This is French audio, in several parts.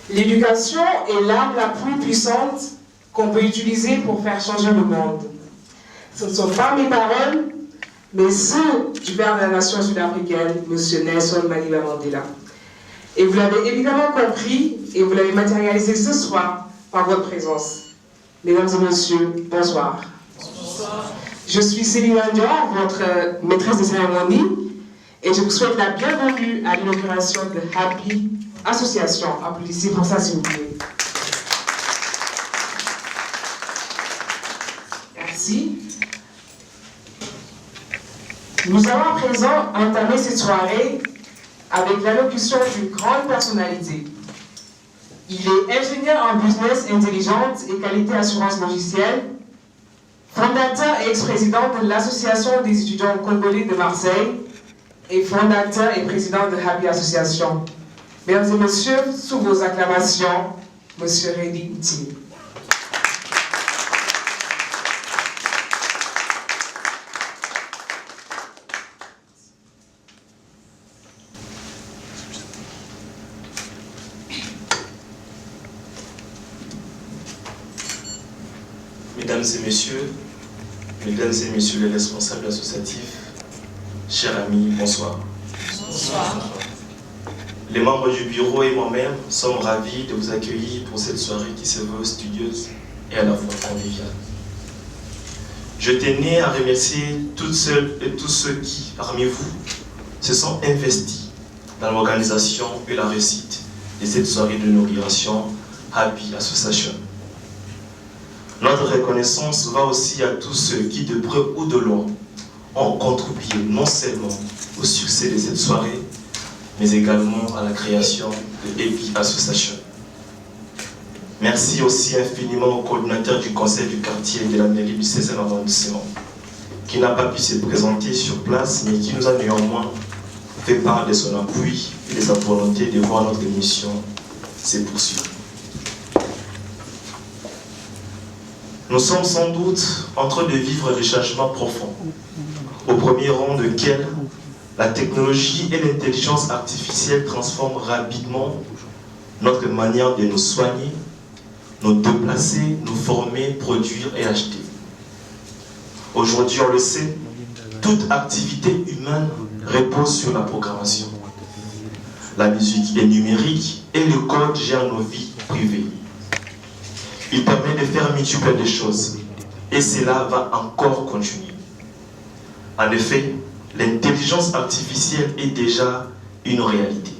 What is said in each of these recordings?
L'éducation est l'arme la plus puissante qu'on peut utiliser pour faire changer le monde. Ce ne sont pas mes paroles, mais ceux du père de la nation sud-africaine, M. Nelson Mandela. Et vous l'avez évidemment compris et vous l'avez matérialisé ce soir par votre présence. Mesdames et messieurs, bonsoir. Bonsoir. Je suis Céline Dior, votre maîtresse de cérémonie, et je vous souhaite la bienvenue à l'inauguration de Happy Association. Applaudissez pour ça, s'il vous plaît. Merci. Nous allons à présent entamer cette soirée avec l'allocution d'une grande personnalité. Il est ingénieur en business intelligente et qualité assurance logicielle, fondateur et ex-président de l'Association des étudiants congolais de Marseille et fondateur et président de Happy Association. Mesdames et messieurs, sous vos acclamations, M. Reddy Ntimi. Mesdames et messieurs les responsables associatifs, chers amis, bonsoir. Bonsoir. Les membres du bureau et moi-même sommes ravis de vous accueillir pour cette soirée qui se veut studieuse et à la fois conviviale. Je tenais à remercier toutes celles et tous ceux qui, parmi vous, se sont investis dans l'organisation et la réussite de cette soirée d'inauguration Happy Association. Notre reconnaissance va aussi à tous ceux qui, de près ou de loin, ont contribué non seulement au succès de cette soirée, mais également à la création de Happy Association. Merci aussi infiniment au coordinateur du conseil du quartier de la mairie du 16e arrondissement, qui n'a pas pu se présenter sur place, mais qui nous a néanmoins fait part de son appui et de sa volonté de voir notre mission se poursuivre. Nous sommes sans doute en train de vivre des changements profonds, au premier rang desquels la technologie et l'intelligence artificielle transforment rapidement notre manière de nous soigner, nous déplacer, nous former, produire et acheter. Aujourd'hui, on le sait, toute activité humaine repose sur la programmation. La musique est numérique et le code gère nos vies privées. Il permet de faire multiples de choses et cela va encore continuer. En effet, l'intelligence artificielle est déjà une réalité.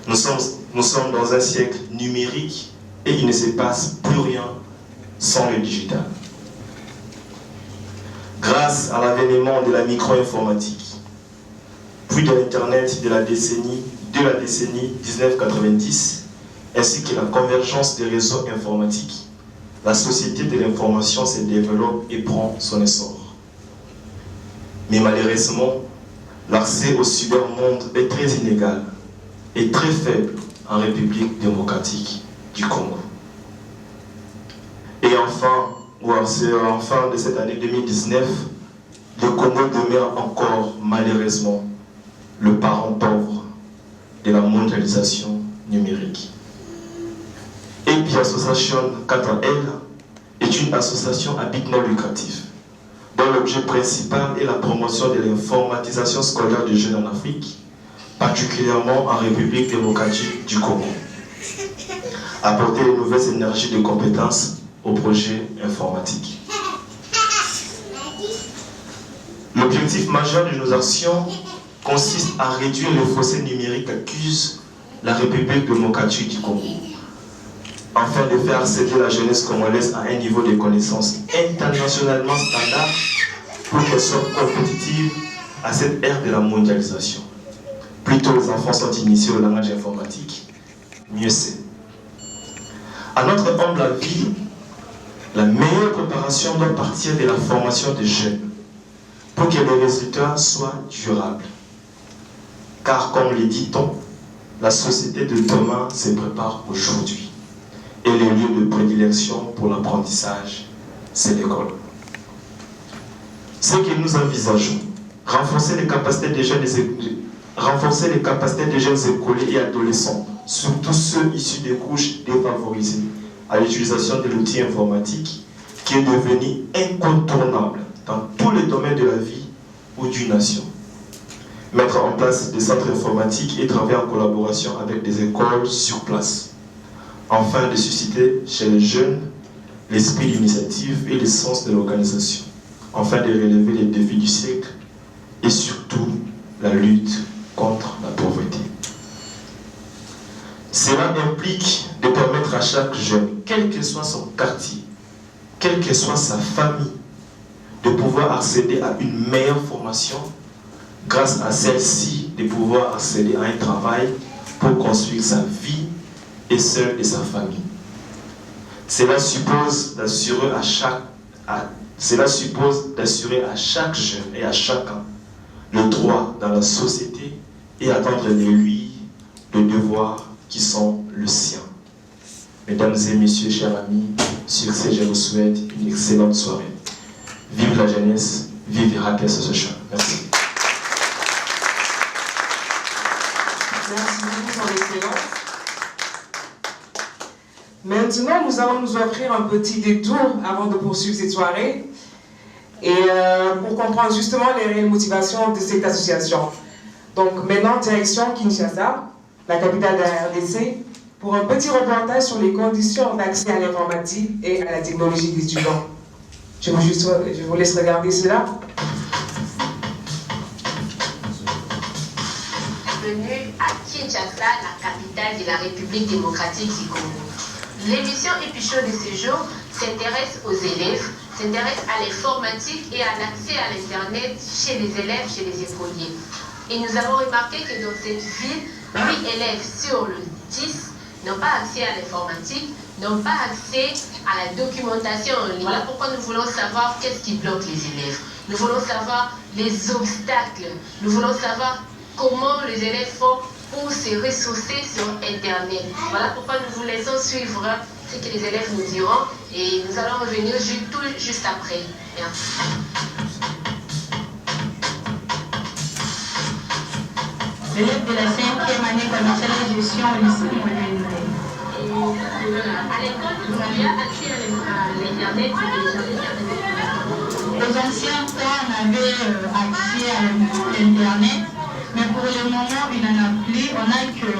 Nous sommes dans un siècle numérique et il ne se passe plus rien sans le digital. Grâce à l'avènement de la micro-informatique, puis de l'Internet de la décennie 1990, ainsi que la convergence des réseaux informatiques, la société de l'information se développe et prend son essor. Mais malheureusement, l'accès au cybermonde est très inégal et très faible en République démocratique du Congo. Et enfin, en fin de cette année 2019, le Congo demeure encore malheureusement le parent pauvre de la mondialisation numérique. Happy Association, quant à elle, est une association à but non lucratif, dont l'objet principal est la promotion de l'informatisation scolaire des jeunes en Afrique, particulièrement en République démocratique du Congo. Apporter de nouvelles énergies de compétences aux projets informatiques. L'objectif majeur de nos actions consiste à réduire le fossé numérique qu'accuse la République démocratique du Congo, afin de faire accéder la jeunesse congolaise à un niveau de connaissances internationalement standard pour qu'elle soit compétitive à cette ère de la mondialisation. Plus tôt les enfants sont initiés au langage informatique, mieux c'est. À notre humble avis, la meilleure préparation doit partir de la formation des jeunes pour que les résultats soient durables. Car comme le dit-on, la société de demain se prépare aujourd'hui. Et les lieux de prédilection pour l'apprentissage, c'est l'école. Ce que nous envisageons, renforcer les capacités des jeunes écoliers et adolescents surtout ceux issus des couches défavorisées, à l'utilisation de l'outil informatique qui est devenu incontournable dans tous les domaines de la vie ou d'une nation. Mettre en place des centres informatiques et travailler en collaboration avec des écoles sur place, afin de susciter chez les jeunes l'esprit d'initiative et le sens de l'organisation, afin de relever les défis du siècle et surtout la lutte contre la pauvreté. Cela implique de permettre à chaque jeune, quel que soit son quartier, quelle que soit sa famille, de pouvoir accéder à une meilleure formation, grâce à celle-ci, de pouvoir accéder à un travail pour construire sa vie et celle de sa famille. Cela suppose d'assurer à chaque jeune et à chacun le droit dans la société et attendre de lui les devoirs qui sont le sien. Mesdames et messieurs, chers amis, sur ce, je vous souhaite une excellente soirée. Vive la jeunesse, vive Happy Association. Merci. Merci beaucoup pour l'excellence. Maintenant, nous allons nous offrir un petit détour avant de poursuivre cette soirée et pour comprendre justement les réelles motivations de cette association. Donc maintenant, direction Kinshasa, la capitale de la RDC, pour un petit reportage sur les conditions d'accès à l'informatique et à la technologie des étudiants. Je vous laisse regarder cela. Bienvenue à Kinshasa, la capitale de la République démocratique du Congo. L'émission Épichaud de ce jour s'intéresse aux élèves, s'intéresse à l'informatique et à l'accès à l'Internet chez les élèves, chez les écoliers. Et nous avons remarqué que dans cette ville, 8 élèves sur le 10 n'ont pas accès à l'informatique, n'ont pas accès à la documentation en ligne. Voilà pourquoi nous voulons savoir qu'est-ce qui bloque les élèves. Nous voulons savoir les obstacles. Nous voulons savoir comment les élèves font pour se ressourcer sur Internet. Voilà pourquoi nous vous laissons suivre ce que les élèves nous diront et nous allons revenir juste après. Merci. L'élève de la 5e année commerciale de gestion au lycée Moulin. À l'école, il y a accès à l'Internet. Aux anciens temps, on avait accès à l'Internet, mais pour le moment, il n'en a plus. On n'a que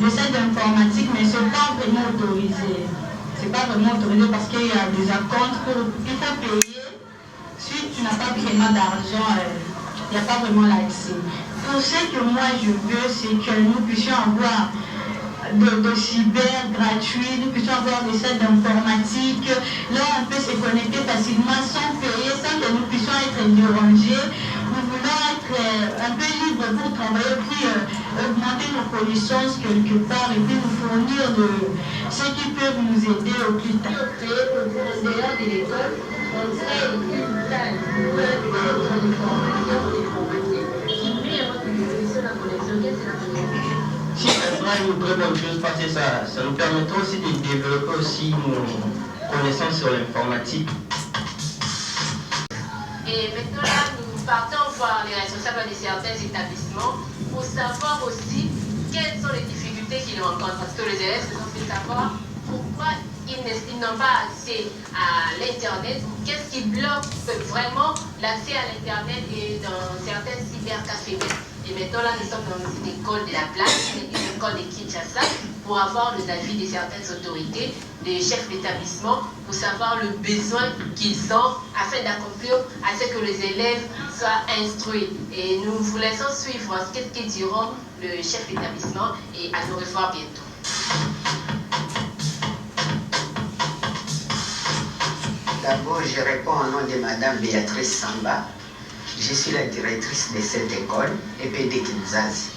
de cette informatique, mais ce n'est pas vraiment autorisé. C'est pas vraiment autorisé parce qu'il y a des acomptes qu'il faut payer. Si tu n'as pas vraiment d'argent, il n'y a pas vraiment l'accès. Pour ce que moi je veux, c'est que nous puissions avoir de cyber gratuit, nous puissions avoir des sites d'informatique, là on peut se connecter facilement sans payer, sans que nous puissions être dérangés. Nous voulons être un peu libres pour travailler, puis augmenter nos connaissances quelque part et puis nous fournir de ce qui peut nous aider au plus tard. Créer au dehors de l'école, on crée une salle pour faire des formations informatiques qui met à votre disposition la connexion. Qu'est-ce que c'est la connexion? Si, c'est vraiment une très bonne chose parce que ça nous permettra aussi de développer aussi nos connaissances sur l'informatique. Et maintenant là, nous partons voir les responsables de certains établissements pour savoir aussi quelles sont les difficultés qu'ils rencontrent. Parce que les élèves se sont fait savoir pourquoi ils n'ont pas accès à l'Internet, qu'est-ce qui bloque vraiment l'accès à l'Internet et dans certains cybercafés. Et maintenant là, nous sommes dans une école de la place, une école de Kinshasa, pour avoir les avis de certaines autorités, des chefs d'établissement, pour savoir le besoin qu'ils ont afin d'accomplir à ce que les élèves soient instruits. Et nous vous laissons suivre ce que diront le chef d'établissement et à nous revoir bientôt. D'abord, je réponds au nom de Madame Béatrice Samba. Je suis la directrice de cette école, EPD Kinshasa.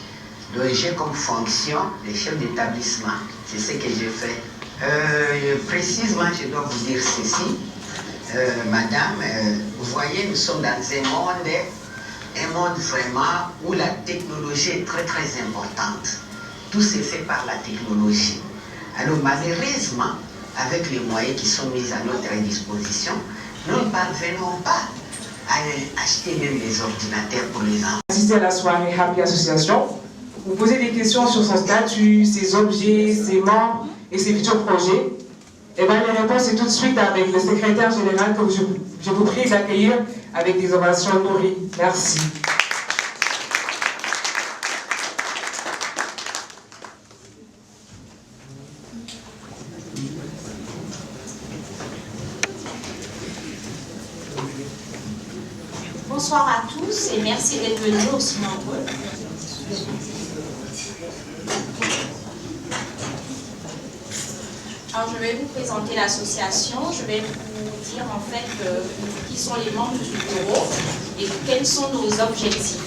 Donc j'ai comme fonction le chef d'établissement. C'est ce que je fais. Précisément, je dois vous dire ceci. Madame, vous voyez, nous sommes dans un monde vraiment où la technologie est très très importante. Tout se fait par la technologie. Alors malheureusement, avec les moyens qui sont mis à notre disposition, nous ne parvenons pas à acheter même les ordinateurs pour les enfants. Assister à la soirée Happy Association. vous posez des questions sur son statut, ses objets, ses membres et ses futurs projets, et bien les réponses c'est tout de suite avec le secrétaire général que je vous prie d'accueillir avec des ovations nourries. Merci. Bonsoir à tous et merci d'être venus aussi nombreux. Alors je vais vous présenter l'association, je vais vous dire en fait qui sont les membres du bureau et quels sont nos objectifs.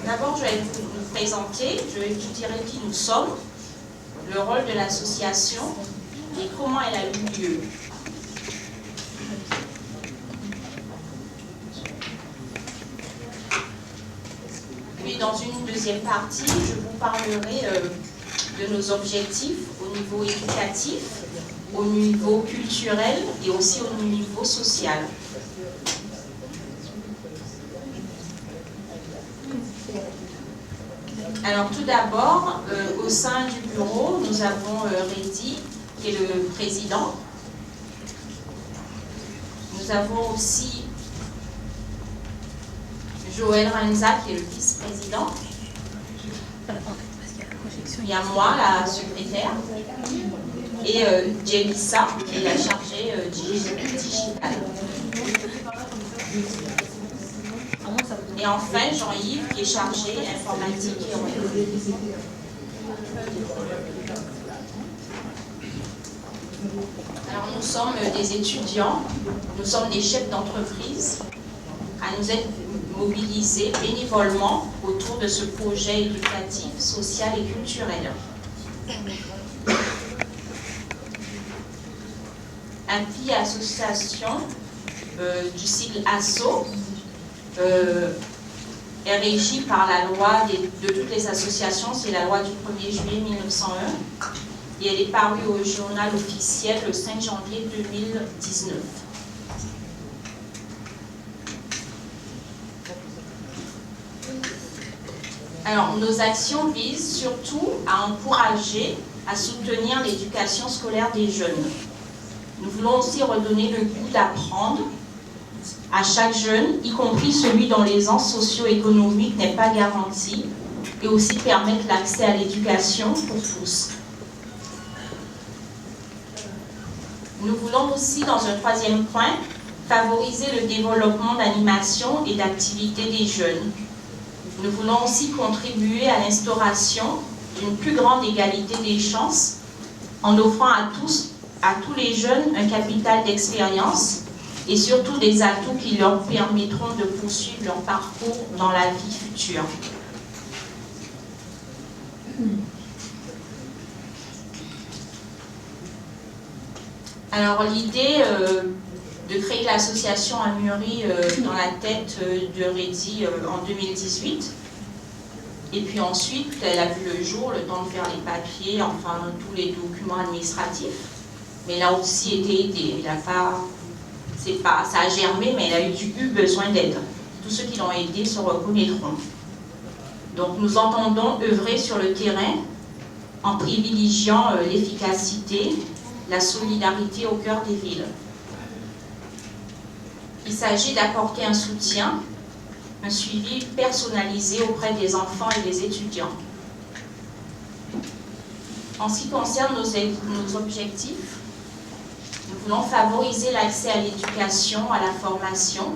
D'abord, je vais vous présenter, je vais vous dire qui nous sommes, le rôle de l'association et comment elle a eu lieu. Puis dans une deuxième partie, je vous parlerai de nos objectifs au niveau éducatif, au niveau culturel et aussi au niveau social. Alors tout d'abord, au sein du bureau, nous avons Reddy, qui est le président. Nous avons aussi Joël Renza, qui est le vice-président. Il y a moi, la secrétaire. Et Jelissa, qui est la chargée digitale. Et enfin, Jean-Yves, qui est chargé informatique et réseau. Alors, nous sommes des étudiants, nous sommes des chefs d'entreprise à nous être mobilisés bénévolement autour de ce projet éducatif, social et culturel. API Association du cycle ASSO est régie par la loi de toutes les associations, c'est la loi du 1er juillet 1901 et elle est parue au journal officiel le 5 janvier 2019. Alors, nos actions visent surtout à encourager, à soutenir l'éducation scolaire des jeunes. Nous voulons aussi redonner le goût d'apprendre à chaque jeune, y compris celui dont l'aisance socio-économique n'est pas garantie, et aussi permettre l'accès à l'éducation pour tous. Nous voulons aussi, dans un troisième point, favoriser le développement d'animation et d'activités des jeunes. Nous voulons aussi contribuer à l'instauration d'une plus grande égalité des chances en offrant à tous les jeunes un capital d'expérience et surtout des atouts qui leur permettront de poursuivre leur parcours dans la vie future. Alors l'idée de créer l'association a mûri dans la tête de Reddy en 2018. Et puis ensuite, elle a vu le jour, le temps de faire les papiers, enfin tous les documents administratifs. Mais elle a aussi été aidée. Il a pas, ça a germé, mais elle a eu besoin d'aide. Tous ceux qui l'ont aidée se reconnaîtront. Donc nous entendons œuvrer sur le terrain en privilégiant l'efficacité, la solidarité au cœur des villes. Il s'agit d'apporter un soutien, un suivi personnalisé auprès des enfants et des étudiants. En ce qui concerne nos objectifs, nous voulons favoriser l'accès à l'éducation, à la formation.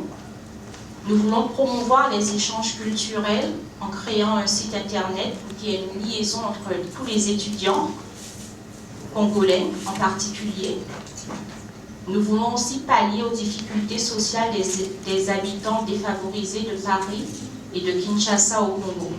Nous voulons promouvoir les échanges culturels en créant un site internet qui est une liaison entre tous les étudiants congolais en particulier. Nous voulons aussi pallier aux difficultés sociales des habitants défavorisés de Paris et de Kinshasa au Congo.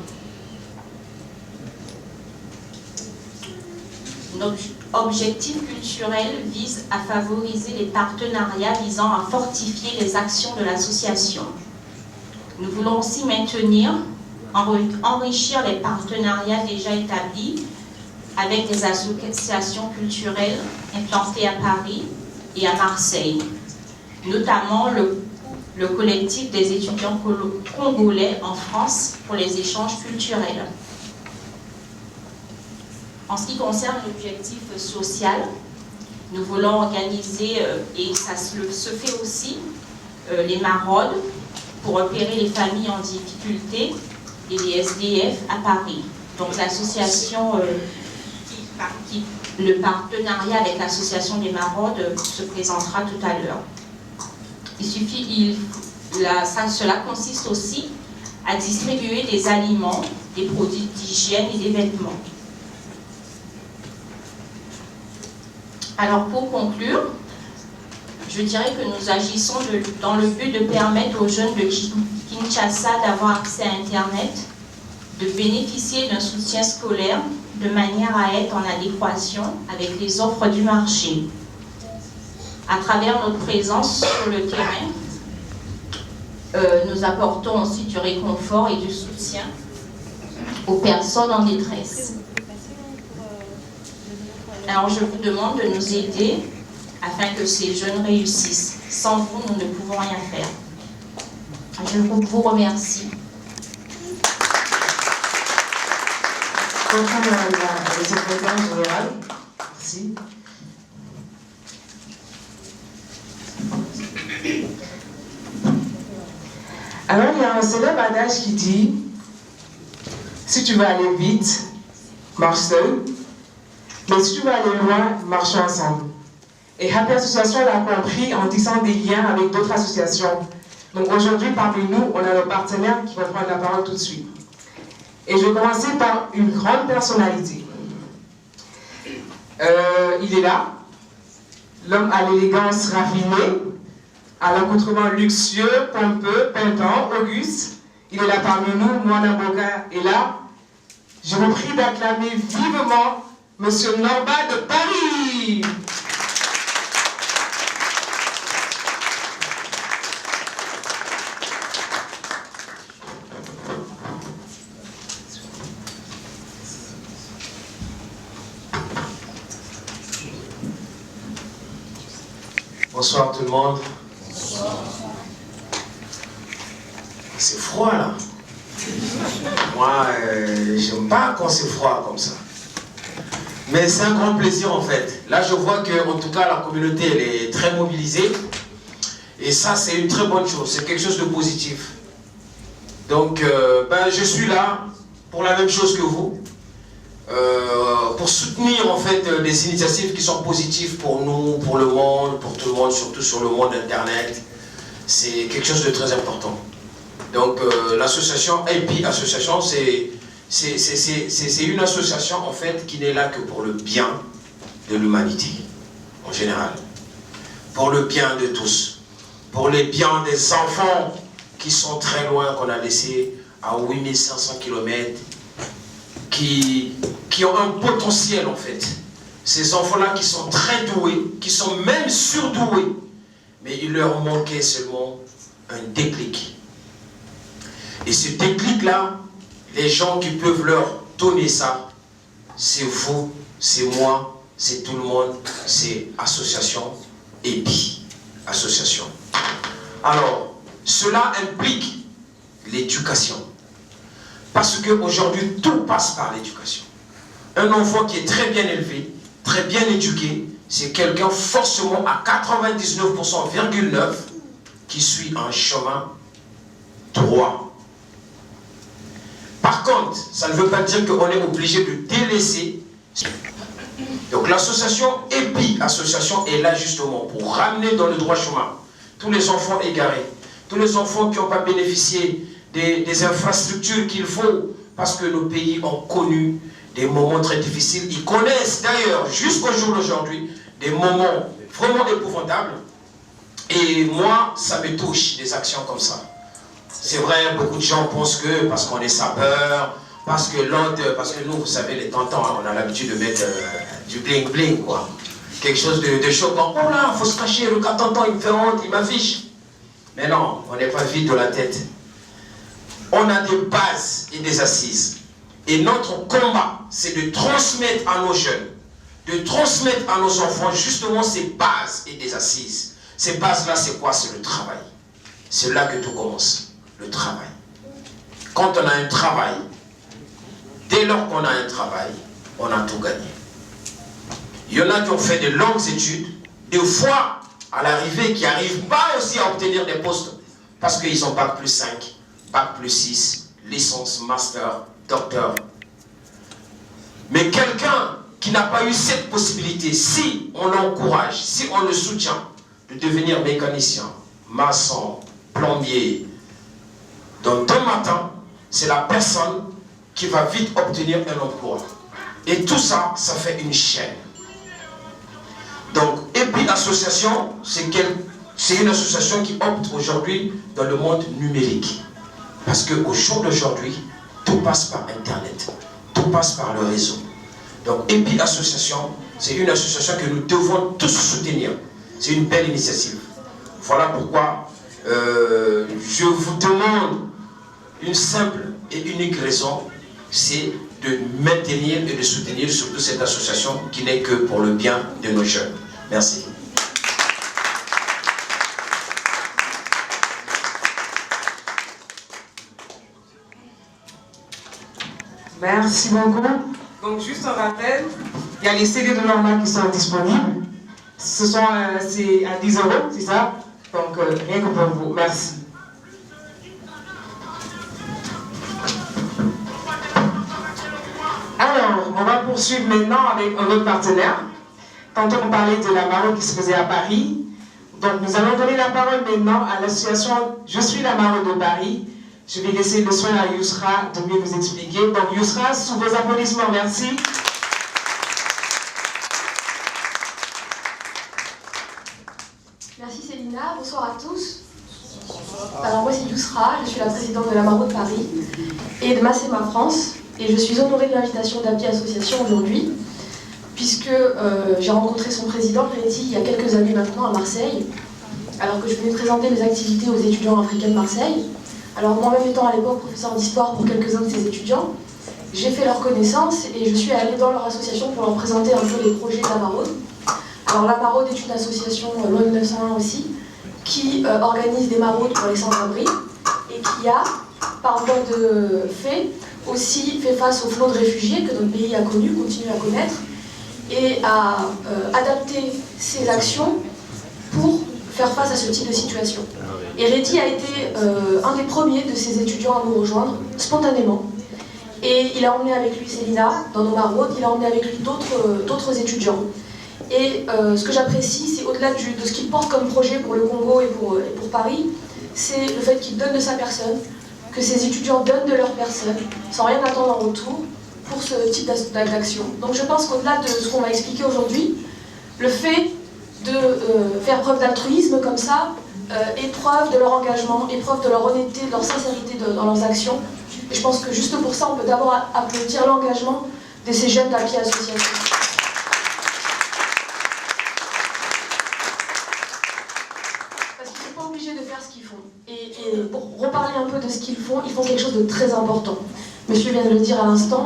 Notre objectif culturel vise à favoriser les partenariats visant à fortifier les actions de l'association. Nous voulons aussi maintenir, enrichir les partenariats déjà établis avec des associations culturelles implantées à Paris et à Marseille, notamment le collectif des étudiants congolais en France pour les échanges culturels. En ce qui concerne l'objectif social, nous voulons organiser, et ça se fait aussi, les maraudes pour repérer les familles en difficulté et les SDF à Paris. Donc l'association, le partenariat avec l'association des maraudes se présentera tout à l'heure. Cela consiste aussi à distribuer des aliments, des produits d'hygiène et des vêtements. Alors pour conclure, je dirais que nous agissons dans le but de permettre aux jeunes de Kinshasa d'avoir accès à Internet, de bénéficier d'un soutien scolaire de manière à être en adéquation avec les offres du marché. À travers notre présence sur le terrain, nous apportons aussi du réconfort et du soutien aux personnes en détresse. Alors je vous demande de nous aider afin que ces jeunes réussissent. Sans vous, nous ne pouvons rien faire. Je vous remercie. Bonjour Madame la secrétaire générale. Merci. Alors il y a un célèbre adage qui dit si tu veux aller vite, marche seul. Mais si tu veux aller loin, marchons ensemble. Et Happy Association l'a compris en tissant des liens avec d'autres associations. Donc aujourd'hui, parmi nous, on a nos partenaires qui vont prendre la parole tout de suite. Et je vais commencer par une grande personnalité. Il est là, l'homme à l'élégance raffinée, à l'accoutrement luxueux, pompeux, pimpant, auguste. Il est là parmi nous, Moana Boka est là. Je vous prie d'acclamer vivement Monsieur Norba de Paris. Bonsoir tout le monde. C'est froid là. Moi, j'aime pas quand c'est froid comme ça. Mais c'est un grand plaisir en fait. Là, je vois que, en tout cas, la communauté elle est très mobilisée. Et ça, c'est une très bonne chose. C'est quelque chose de positif. Donc, je suis là pour la même chose que vous. Pour soutenir en fait des initiatives qui sont positives pour nous, pour le monde, pour tout le monde, surtout sur le monde internet. C'est quelque chose de très important. Donc l'association AP Association, c'est une association en fait qui n'est là que pour le bien de l'humanité en général, pour le bien de tous, pour le bien des enfants qui sont très loin, qu'on a laissés à 8500 km, qui ont un potentiel en fait. Ces enfants-là qui sont très doués, qui sont même surdoués, mais il leur manquait seulement un déclic. Et ce déclic-là, les gens qui peuvent leur donner ça, c'est vous, c'est moi, c'est tout le monde, c'est Association EPI, Association. Alors, cela implique l'éducation. Parce qu'aujourd'hui, tout passe par l'éducation. Un enfant qui est très bien élevé, très bien éduqué, c'est quelqu'un forcément à 99,9% qui suit un chemin droit. Par contre, ça ne veut pas dire qu'on est obligé de délaisser. Donc l'association EPI, association, est là justement pour ramener dans le droit chemin tous les enfants égarés, tous les enfants qui n'ont pas bénéficié des infrastructures qu'il faut, parce que nos pays ont connu des moments très difficiles. Ils connaissent d'ailleurs, jusqu'au jour d'aujourd'hui, des moments vraiment épouvantables. Et moi, ça me touche, des actions comme ça. C'est vrai, beaucoup de gens pensent que, parce qu'on est sapeur, parce que nous, vous savez, les tontons, on a l'habitude de mettre du bling-bling, quoi. Quelque chose de choquant. Oh là, il faut se cacher, le gars tonton, il me fait honte, il m'affiche. Mais non, on n'est pas vide de la tête. On a des bases et des assises. Et notre combat, c'est de transmettre à nos jeunes, de transmettre à nos enfants justement ces bases et des assises. Ces bases-là, c'est quoi? C'est le travail. C'est là que tout commence, le travail. Quand on a un travail, dès lors qu'on a un travail, on a tout gagné. Il y en a qui ont fait de longues études, des fois, à l'arrivée, qui n'arrivent pas aussi à obtenir des postes, parce qu'ils ont Bac plus 5, Bac plus 6, licence, master, docteur. Mais quelqu'un qui n'a pas eu cette possibilité, si on l'encourage, si on le soutient, de devenir mécanicien, maçon, plombier, dans 2 matins, c'est la personne qui va vite obtenir un emploi. Et tout ça, ça fait une chaîne. Donc, EPI Association, c'est une association qui opte aujourd'hui dans le monde numérique. Parce qu'au jour d'aujourd'hui, tout passe par Internet, tout passe par le réseau. Donc, EPI Association, c'est une association que nous devons tous soutenir. C'est une belle initiative. Voilà pourquoi je vous demande une simple et unique raison, c'est de maintenir et de soutenir surtout cette association qui n'est que pour le bien de nos jeunes. Merci. Merci beaucoup. Donc, juste un rappel, il y a les CD de Norma qui sont disponibles. C'est à 10 €, c'est ça? Donc, rien que pour vous. Merci. Alors, on va poursuivre maintenant avec un autre partenaire. Tantôt, on parlait de la maraude qui se faisait à Paris. Donc, nous allons donner la parole maintenant à l'association Je suis la maraude de Paris. Je vais laisser le soin à Yousra de mieux vous expliquer. Donc, Yousra, sous vos applaudissements, merci. Merci Célina, bonsoir à tous. Alors moi c'est Yousra, je suis la présidente de la Maraude Paris et de Massema France. Et je suis honorée de l'invitation d'API Association aujourd'hui, puisque j'ai rencontré son président, Reddy, il y a quelques années maintenant à Marseille, alors que je venais présenter mes activités aux étudiants africains de Marseille. Alors moi-même étant à l'époque professeur d'histoire pour quelques-uns de ces étudiants, j'ai fait leur connaissance et je suis allée dans leur association pour leur présenter un peu les projets de la Maraude. Alors la Maraude est une association loi 1901 aussi, qui organise des maraudes pour les sans-abri et qui a, par voie de fait, aussi fait face au flot de réfugiés que notre pays a connu, continue à connaître, et a adapté ses actions pour faire face à ce type de situation. Et Reddy a été un des premiers de ces étudiants à nous rejoindre, spontanément. Et il a emmené avec lui Célina dans nos maraudes, il a emmené avec lui d'autres étudiants. Et ce que j'apprécie, c'est au-delà de ce qu'il porte comme projet pour le Congo et pour Paris, c'est le fait qu'il donne de sa personne, que ces étudiants donnent de leur personne, sans rien attendre en retour, pour ce type d'action. Donc je pense qu'au-delà de ce qu'on va expliquer aujourd'hui, le fait de faire preuve d'altruisme comme ça est preuve de leur engagement, est preuve de leur honnêteté, de leur sincérité dans leurs actions. Et je pense que juste pour ça, on peut d'abord applaudir l'engagement de ces jeunes d'API Association. De faire ce qu'ils font. Et pour reparler un peu de ce qu'ils font, ils font quelque chose de très important. Monsieur vient de le dire à l'instant,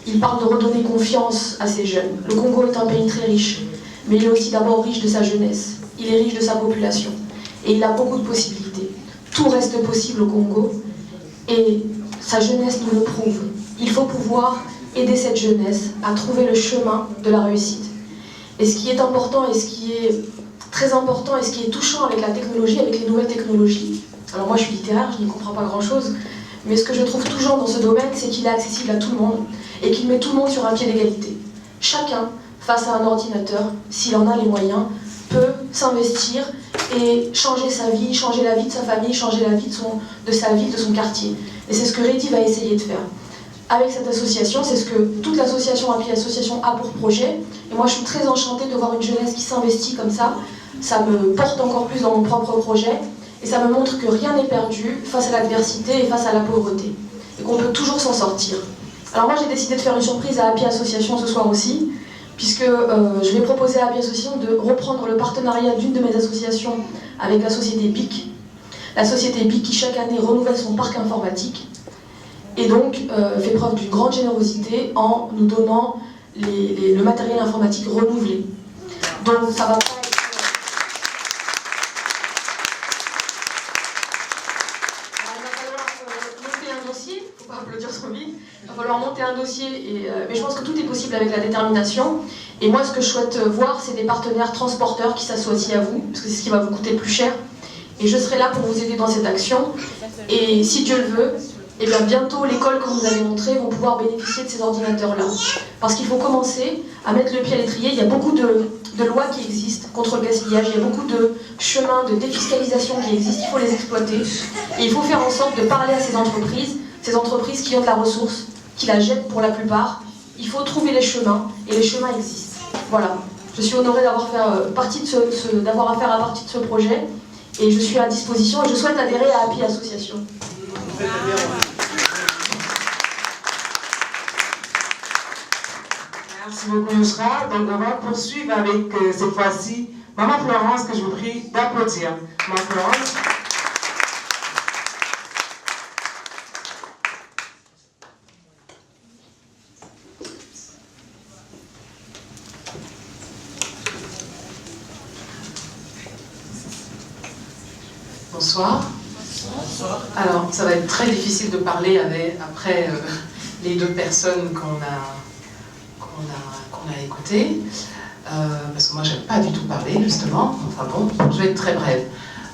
il parle de redonner confiance à ces jeunes. Le Congo est un pays très riche, mais il est aussi d'abord riche de sa jeunesse. Il est riche de sa population. Et il a beaucoup de possibilités. Tout reste possible au Congo. Et sa jeunesse nous le prouve. Il faut pouvoir aider cette jeunesse à trouver le chemin de la réussite. Et ce qui est important et ce qui est très important et ce qui est touchant avec la technologie, avec les nouvelles technologies. Alors moi je suis littéraire, je n'y comprends pas grand chose, mais ce que je trouve touchant dans ce domaine, c'est qu'il est accessible à tout le monde et qu'il met tout le monde sur un pied d'égalité. Chacun, face à un ordinateur, s'il en a les moyens, peut s'investir et changer sa vie, changer la vie de sa famille, changer la vie de sa ville, de son quartier. Et c'est ce que Ready va essayer de faire. Avec cette association, c'est ce que toute l'association Happy Association a pour projet. Et moi, je suis très enchantée de voir une jeunesse qui s'investit comme ça. Ça me porte encore plus dans mon propre projet. Et ça me montre que rien n'est perdu face à l'adversité et face à la pauvreté. Et qu'on peut toujours s'en sortir. Alors moi, j'ai décidé de faire une surprise à Happy Association ce soir aussi, puisque je vais proposer à Happy Association de reprendre le partenariat d'une de mes associations avec la société BIC. La société BIC qui chaque année renouvelle son parc informatique et donc fait preuve d'une grande générosité en nous donnant le matériel informatique renouvelé. Donc ça va pas être... Alors, il va falloir monter un dossier, il ne faut pas applaudir trop vite, il va falloir monter un dossier, mais je pense que tout est possible avec la détermination. Et moi ce que je souhaite voir, c'est des partenaires transporteurs qui s'associent à vous, parce que c'est ce qui va vous coûter le plus cher. Et je serai là pour vous aider dans cette action. Et si Dieu le veut, et bien bientôt l'école que vous avez montrée vont pouvoir bénéficier de ces ordinateurs-là. Parce qu'il faut commencer à mettre le pied à l'étrier. Il y a beaucoup de lois qui existent contre le gaspillage, il y a beaucoup de chemins de défiscalisation qui existent, il faut les exploiter. Et il faut faire en sorte de parler à ces entreprises qui ont de la ressource, qui la jettent pour la plupart. Il faut trouver les chemins, et les chemins existent. Voilà. Je suis honorée d'avoir affaire à partie de ce projet, et je suis à disposition, et je souhaite adhérer à Happy Association. Merci beaucoup, Yousra. Donc, on va poursuivre avec cette fois-ci Maman Florence, que je vous prie d'applaudir. Maman Florence. Bonsoir. Bonsoir. Alors, ça va être très difficile de parler après les deux personnes qu'on a écoutées, parce que moi, j'aime pas du tout parler, justement. Enfin bon, je vais être très brève.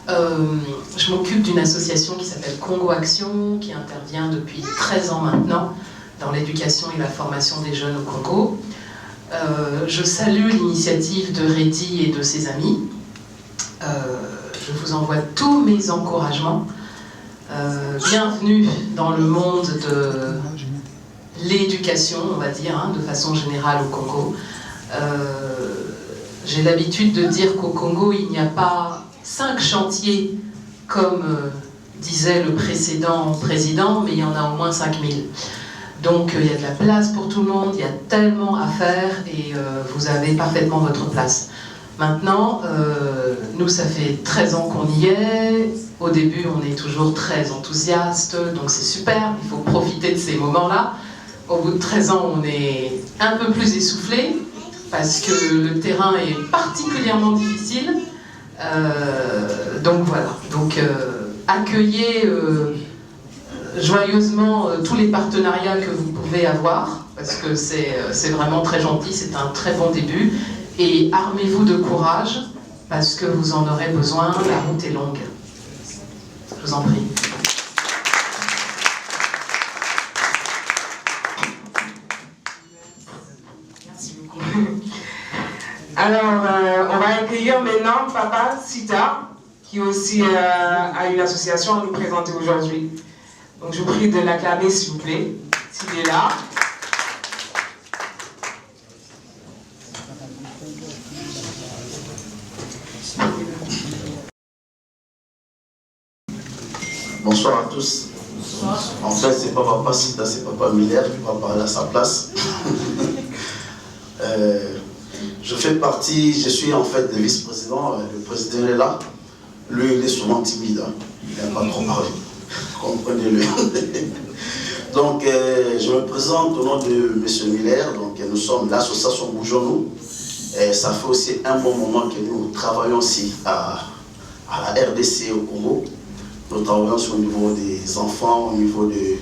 Je m'occupe d'une association qui s'appelle Congo Action, qui intervient depuis 13 ans maintenant dans l'éducation et la formation des jeunes au Congo. Je salue l'initiative de Ready et de ses amis. Je vous envoie tous mes encouragements. Bienvenue dans le monde de l'éducation, on va dire, hein, de façon générale au Congo. J'ai l'habitude de dire qu'au Congo, il n'y a pas 5 chantiers, comme disait le précédent président, mais il y en a au moins 5000. Donc il y a de la place pour tout le monde, il y a tellement à faire, et vous avez parfaitement votre place. Maintenant, nous, ça fait 13 ans qu'on y est. Au début, on est toujours très enthousiaste, donc c'est super, il faut profiter de ces moments-là. Au bout de 13 ans, on est un peu plus essoufflé, parce que le terrain est particulièrement difficile. Donc voilà, donc accueillez joyeusement tous les partenariats que vous pouvez avoir, parce que c'est vraiment très gentil, c'est un très bon début. Et armez-vous de courage, parce que vous en aurez besoin, la route est longue. Je vous en prie. Merci beaucoup. Alors, on va accueillir maintenant Papa Sita, qui aussi a une association à nous présenter aujourd'hui. Donc, je vous prie de l'acclamer, s'il vous plaît, s'il est là. Bonsoir à tous. Bonsoir. En fait, c'est pas Papa Sita, c'est Papa Miller qui va parler à sa place. Je suis en fait le vice-président, le président est là. Lui, il est souvent timide, hein. Il n'aime pas trop parler. Comprenez-le. Donc, je me présente au nom de M. Miller. Donc, nous sommes l'association Bougeons-nous. Et ça fait aussi un bon moment que nous travaillons ici à la RDC au Congo. Nous travaillons au niveau des enfants, au niveau de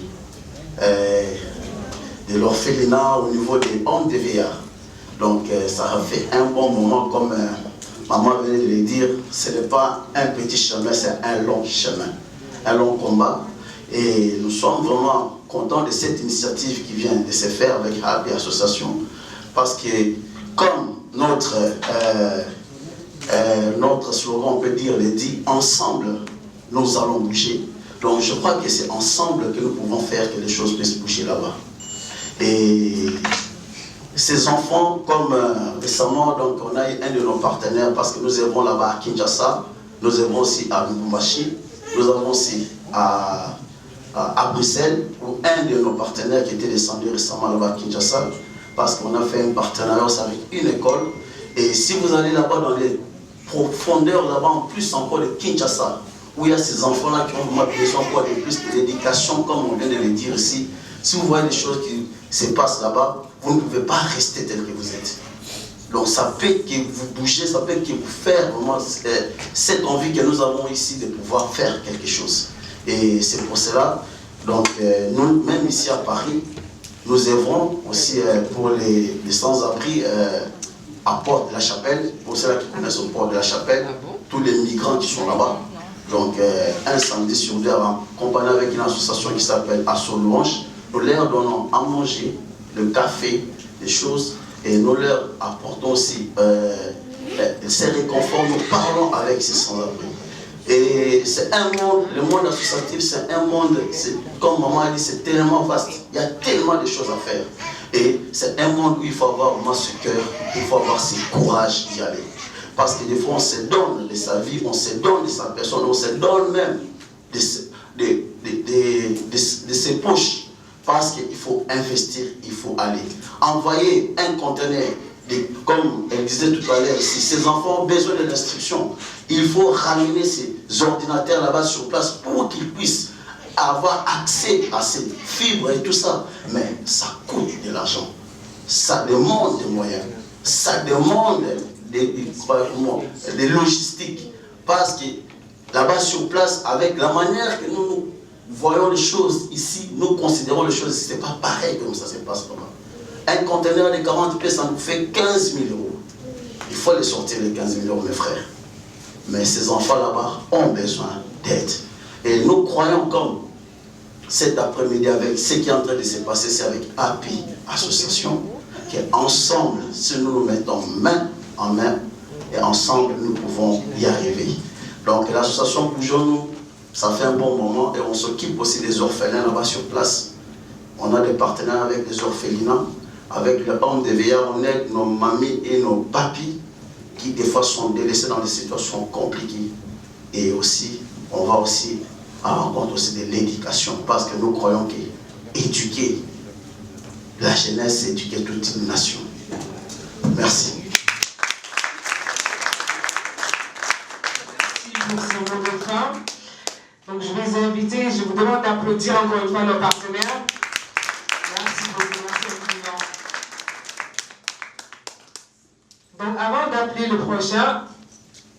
l'orphelinat, au niveau des hommes de VA. Donc ça a fait un bon moment, comme maman venait de le dire, ce n'est pas un petit chemin, c'est un long chemin, un long combat. Et nous sommes vraiment contents de cette initiative qui vient de se faire avec Happy Association, parce que comme notre slogan, on peut dire, le dit, ensemble, nous allons bouger. Donc je crois que c'est ensemble que nous pouvons faire que les choses puissent bouger là-bas. Et ces enfants, comme récemment, donc on a un de nos partenaires, parce que nous avons là-bas à Kinshasa, nous avons aussi à Lubumbashi, nous avons aussi à Bruxelles, où un de nos partenaires qui était descendu récemment là-bas à Kinshasa, parce qu'on a fait un partenariat avec une école. Et si vous allez là-bas dans les profondeurs, là-bas en plus encore de Kinshasa, où il y a ces enfants-là qui ont vraiment besoin de plus d'éducation, comme on vient de le dire ici, si vous voyez des choses qui se passent là-bas, vous ne pouvez pas rester tel que vous êtes. Donc ça peut que vous bougez, ça peut que vous faire vraiment cette envie que nous avons ici de pouvoir faire quelque chose. Et c'est pour cela, donc nous, même ici à Paris, nous œuvrons aussi pour les sans-abri à Porte de la Chapelle, pour ceux qui connaissent au Port de la Chapelle, tous les migrants qui sont là-bas. Donc un samedi sur deux, en compagnie avec une association qui s'appelle Asso Louange, nous leur donnons à manger, le café, des choses, et nous leur apportons aussi ces réconforts, nous parlons avec ces sans-abri. Et c'est un monde, le monde associatif, c'est un monde, comme maman a dit, c'est tellement vaste, il y a tellement de choses à faire. Et c'est un monde où il faut avoir vraiment ce cœur, il faut avoir ce courage d'y aller. Parce que des fois on se donne de sa vie, on se donne de sa personne, on se donne même de ses poches. Parce qu'il faut investir, il faut aller. Envoyer un conteneur, comme elle disait tout à l'heure, si ces enfants ont besoin de l'instruction, il faut ramener ces ordinateurs là-bas sur place pour qu'ils puissent avoir accès à ces fibres et tout ça. Mais ça coûte de l'argent. Ça demande des moyens. Ça demande des logistiques. Parce que là-bas sur place, avec la manière que nous voyons les choses ici, nous considérons les choses ici, ce n'est pas pareil comme ça se passe là-bas. Un conteneur de 40 pièces, ça nous fait 15 000 euros. Il faut les sortir les 15 000 euros, mes frères. Mais ces enfants là-bas ont besoin d'aide. Et nous croyons comme cet après-midi avec ce qui est en train de se passer, c'est avec API Association, qu'ensemble, si nous nous mettons main en main, et ensemble, nous pouvons y arriver. Donc l'association Bougeons-nous, ça fait un bon moment, et on s'occupe aussi des orphelins là-bas sur place. On a des partenaires avec les orphelinats, avec le homme de veillard, on aide nos mamies et nos papis qui des fois sont délaissés dans des situations compliquées. Et aussi, on va aussi à rencontre aussi de l'éducation, parce que nous croyons qu'éduquer la jeunesse, c'est éduquer toute une nation. Merci. Merci pour ce mot de fin. Donc je vais les inviter, je vous demande d'applaudir encore une fois nos partenaires. Merci beaucoup, merci infiniment. Donc avant d'appeler le prochain,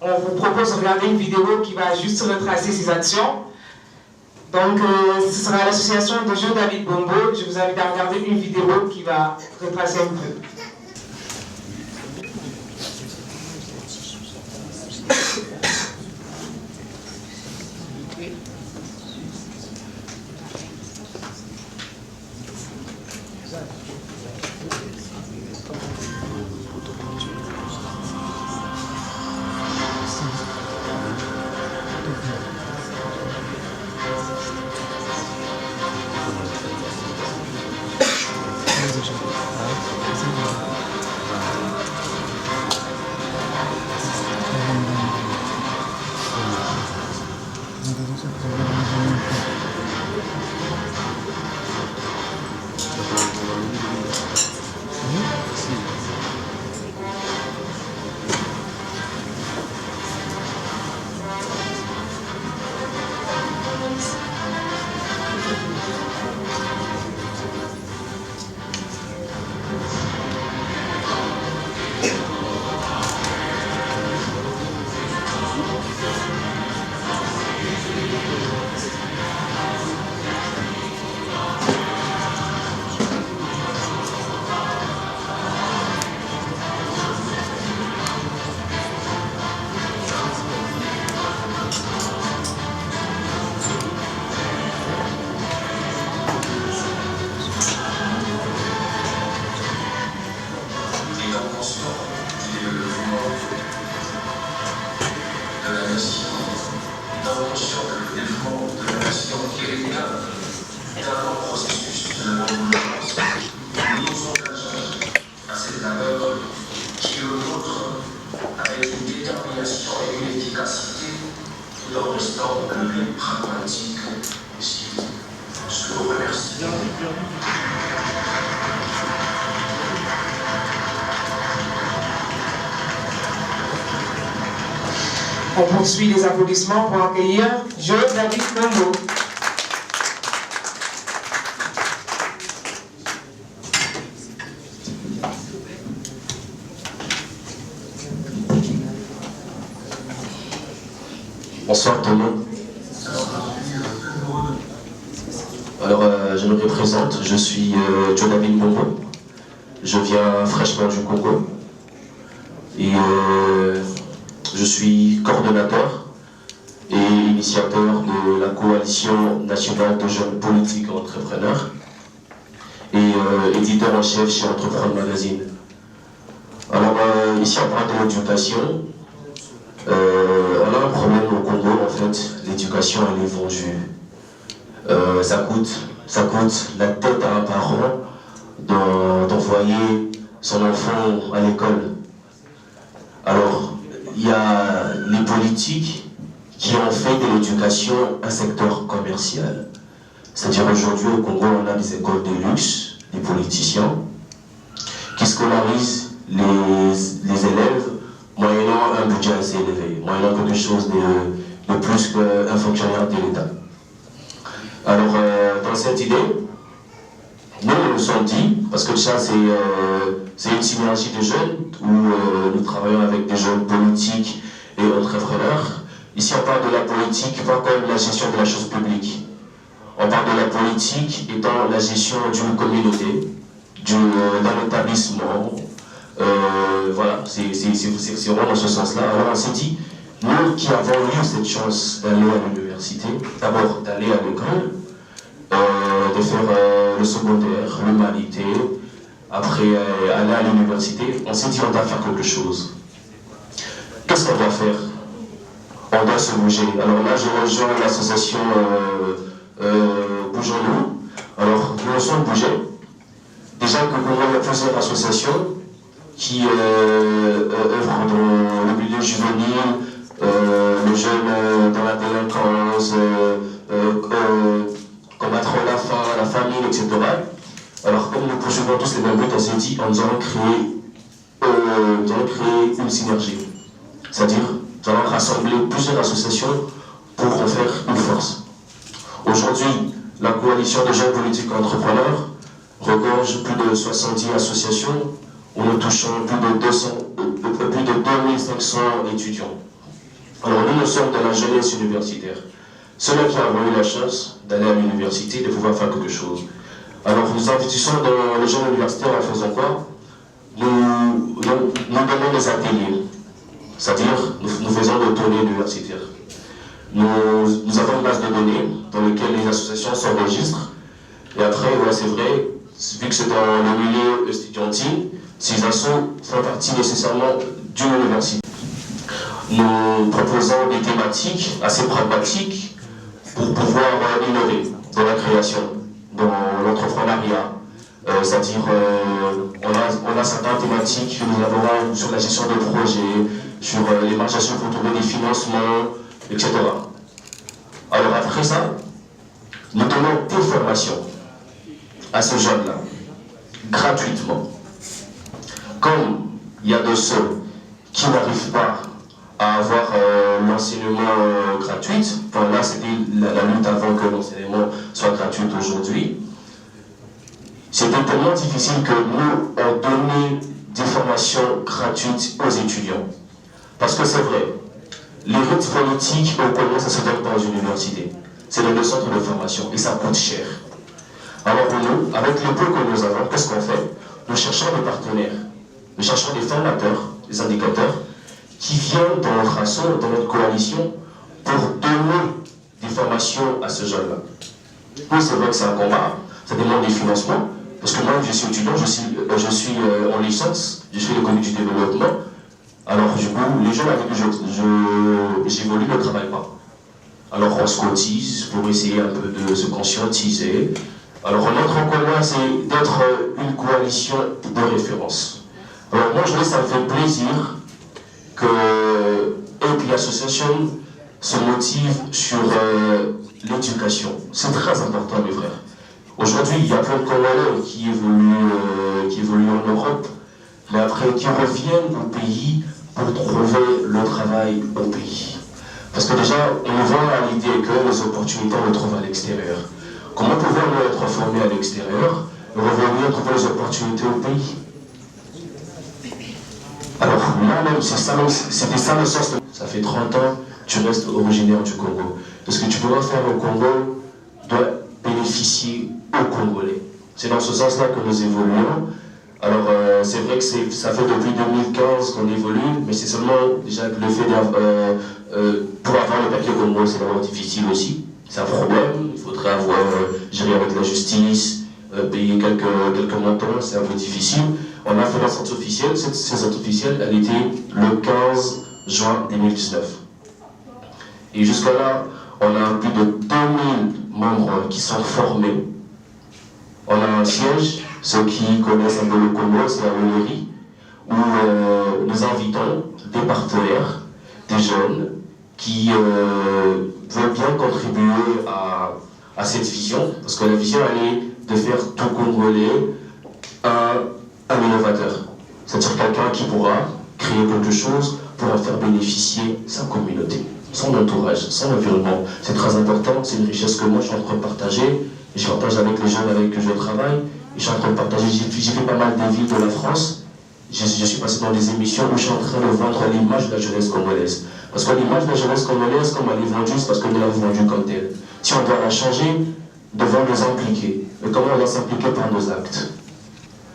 on vous propose de regarder une vidéo qui va juste retracer ces actions. Donc ce sera l'association de jeux David Bombo. Je vous invite à regarder une vidéo qui va retracer un peu. On poursuit les applaudissements pour accueillir Jo-David Mbombo. Bonsoir tout le monde. Alors je me représente, je suis Jo-David Mbombo. Je viens fraîchement du Congo. Et je suis coordonnateur et initiateur de la coalition nationale de jeunes politiques et entrepreneurs et éditeur en chef chez Entreprendre Magazine. Alors ici on parle de l'éducation. On a un problème au Congo en fait, l'éducation elle est vendue. Ça coûte la tête à un parent d'envoyer son enfant à l'école. Alors, il y a les politiques qui ont fait de l'éducation un secteur commercial. C'est-à-dire aujourd'hui au Congo, on a des écoles de luxe, des politiciens, qui scolarisent les élèves moyennant un budget assez élevé, moyennant quelque chose de plus qu'un fonctionnaire de l'État. Alors, dans cette idée, nous nous sommes dit, parce que ça c'est une synergie de jeunes où nous travaillons avec des jeunes politiques et entrepreneurs. Ici on parle de la politique pas comme la gestion de la chose publique. On parle de la politique étant la gestion d'une communauté, d'un établissement. Voilà, c'est vraiment dans ce sens-là. Alors on s'est dit, nous qui avons eu cette chance d'aller à l'université, d'abord d'aller à l'école, de faire le secondaire, l'humanité, après aller à l'université, on s'est dit on doit faire quelque chose. Qu'est-ce qu'on doit faire? On doit se bouger. Alors là, je rejoins l'association Bougeons-nous. Alors, nous sommes bougés. Déjà que il y a plusieurs associations qui œuvrent dans le milieu juvénile, les jeunes dans la délinquance, combattre la faim, la famine, etc. Alors comme nous poursuivons tous les mêmes buts, on s'est dit nous allons créer une synergie. C'est-à-dire, nous allons rassembler plusieurs associations pour en faire une force. Aujourd'hui, la coalition de jeunes politiques et entrepreneurs regorge plus de 70 associations où nous touchons plus de 2500 étudiants. Alors nous sommes dans la jeunesse universitaire. Ceux-là qui avons eu la chance d'aller à l'université, de pouvoir faire quelque chose. Alors nous investissons dans les jeunes universitaires en faisant quoi? Nous donnons des ateliers, c'est-à-dire nous faisons des tournées universitaires. Nous avons une base de données dans laquelle les associations s'enregistrent. Et après, ouais, c'est vrai, vu que c'est dans le milieu estudiantin, ces assos font partie nécessairement d'une université. Nous proposons des thématiques assez pragmatiques pour pouvoir innover dans la création, dans l'entrepreneuriat. C'est-à-dire, on a certaines thématiques que nous avons sur la gestion de projets, sur les marchations pour trouver des financements, etc. Alors après ça, nous donnons des formations à ce jeune-là, gratuitement. Comme il y a de ceux qui n'arrivent pas à avoir l'enseignement gratuit, enfin, là c'était la lutte avant que l'enseignement soit gratuit aujourd'hui, c'était tellement difficile que nous, on donnait des formations gratuites aux étudiants. Parce que c'est vrai, les routes politiques, on commence à se donner dans une université. C'est dans le centre de formation et ça coûte cher. Alors pour nous, avec le peu que nous avons, qu'est-ce qu'on fait? Nous cherchons des partenaires, nous cherchons des formateurs, des indicateurs, qui viennent dans notre asso, dans notre coalition, pour donner des formations à ce jeune-là. Oui, c'est vrai que c'est un combat, ça demande des financements, parce que moi, je suis étudiant, je suis en licence, je fais l'économie du développement. Alors, du coup, les jeunes avec qui j'évolue ne travaillent pas. Alors, on se cotise pour essayer un peu de se conscientiser. Alors, notre commun, c'est d'être une coalition de référence. Alors, moi, ça me fait plaisir que AP Association se motive sur l'éducation. C'est très important, mes frères. Aujourd'hui, il y a plein de Congolais qui évoluent en Europe, mais après qui reviennent au pays pour trouver le travail au pays. Parce que déjà, on voit à l'idée que les opportunités, on les trouve à l'extérieur. Comment pouvons-nous être formés à l'extérieur et revenir trouver les opportunités au pays? Alors là même, c'était ça le sens. Ça fait 30 ans, tu restes originaire du Congo. Ce que tu pourras faire au Congo doit bénéficier aux Congolais. C'est dans ce sens-là que nous évoluons. Alors c'est vrai que ça fait depuis 2015 qu'on évolue, mais c'est seulement déjà le fait pour avoir le papier Congo, c'est vraiment difficile aussi. C'est un problème, il faudrait avoir gérer avec la justice, payer quelques montants, c'est un peu difficile. On a fait la sortie officielle, cette sortie officielle, elle était le 15 juin 2019. Et jusqu'à là, on a plus de 2000 membres qui sont formés. On a un siège, ceux qui connaissent un peu le Congo, c'est à Oléry, où nous invitons des partenaires, des jeunes, qui veulent bien contribuer à cette vision, parce que la vision, elle est de faire tout Congolais un innovateur. C'est-à-dire quelqu'un qui pourra créer quelque chose pour en faire bénéficier sa communauté, son entourage, son environnement. C'est très important, c'est une richesse que moi je suis en train de partager. Je partage avec les jeunes avec qui je travaille. Je suis en train de partager, j'ai fait pas mal des villes de la France. Je suis passé dans des émissions où je suis en train de vendre l'image de la jeunesse congolaise. Parce que l'image de la jeunesse congolaise, comme elle est vendue, c'est parce que nous l'avons vendue comme telle. Si on doit la changer, devons nous impliquer. Mais comment on doit s'impliquer par nos actes?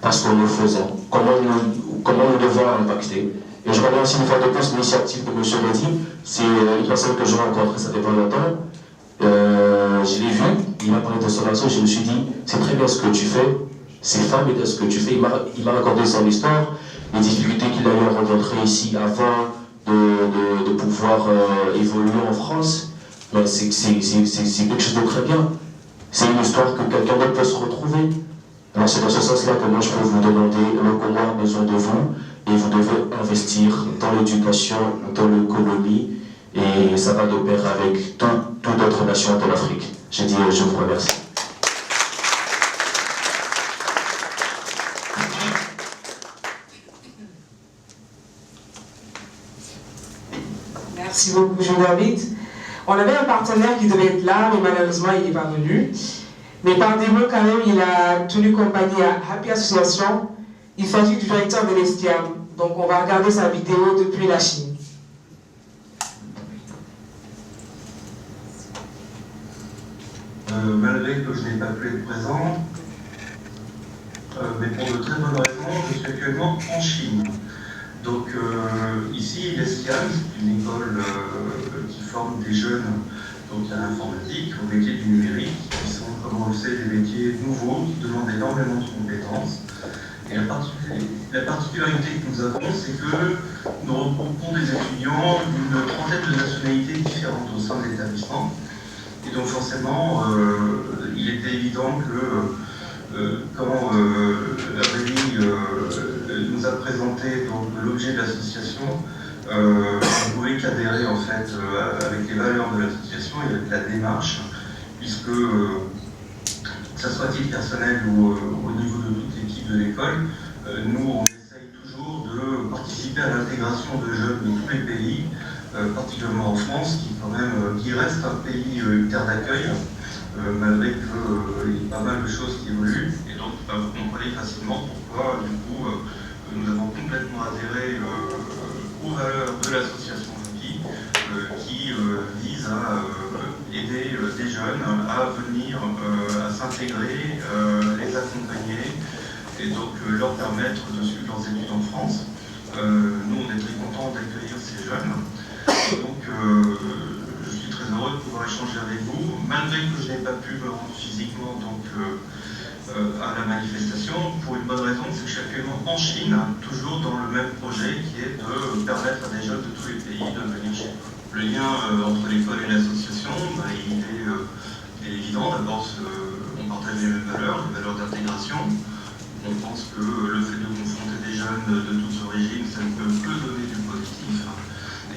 Parce que nous le faisons. Comment nous devons impacter? Et je remercie une fois de plus l'initiative de M. Reddy. C'est une personne que j'ai rencontrée, ça fait pas longtemps. Je l'ai vu, il m'a parlé de son action, je me suis dit, c'est très bien ce que tu fais, c'est fabuleux ce que tu fais. Il m'a raconté son histoire, les difficultés qu'il a eu à rencontrer ici avant de pouvoir évoluer en France. Mais c'est quelque chose de très bien. C'est une histoire que quelqu'un d'autre peut se retrouver. Alors c'est dans ce sens-là que moi je peux vous demander, le Congo a besoin de vous, et vous devez investir dans l'éducation, dans l'économie, et ça va de pair avec toute autre nation de l'Afrique. J'ai dit, je vous remercie. Merci beaucoup, je vous invite. On avait un partenaire qui devait être là, mais malheureusement, il n'est pas venu. Mais par des mots, quand même, il a tenu compagnie à Happy Association. Il s'agit du directeur de l'ESTIAM. Donc, on va regarder sa vidéo depuis la Chine. Malgré que je n'ai pas pu être présent, mais pour de très bonnes raisons, je suis actuellement en Chine. Donc ici, l'ESTIAM, c'est une école qui forme des jeunes donc à l'informatique, aux métiers du numérique, qui sont, comme on le sait, des métiers nouveaux, qui demandent énormément de compétences. Et la particularité que nous avons, c'est que nous regroupons des étudiants d'une trentaine de nationalités différentes au sein de l'établissement. Et donc forcément, il était évident que quand Rémi nous a présenté l'objet de l'association, on ne pouvait qu'adhérer en fait avec les valeurs de l'association et avec la démarche, puisque que ce soit à titre personnel ou au niveau de toute l'équipe de l'école, nous on essaye toujours de participer à l'intégration de jeunes de tous les pays, particulièrement en France, qui reste un pays terre d'accueil, malgré qu'il y ait pas mal de choses qui évoluent. Et donc vous comprenez facilement pourquoi du coup nous avons complètement adhéré aux valeurs de l'association Happy, qui vise à aider des jeunes à venir, à s'intégrer, les accompagner et donc leur permettre de suivre leurs études en France. Nous on est très contents d'accueillir ces jeunes. Donc je suis très heureux de pouvoir échanger avec vous, malgré que je n'ai pas pu me rendre physiquement à la manifestation, pour une bonne raison, c'est que je suis actuellement en Chine, toujours dans le même projet qui est de permettre à des jeunes de tous les pays de venir chez nous. Le lien entre l'école et l'association, il est évident. D'abord, on partage les mêmes valeurs, les valeurs d'intégration. On pense que le fait de confronter des jeunes de toutes origines, ça ne peut que donner du positif.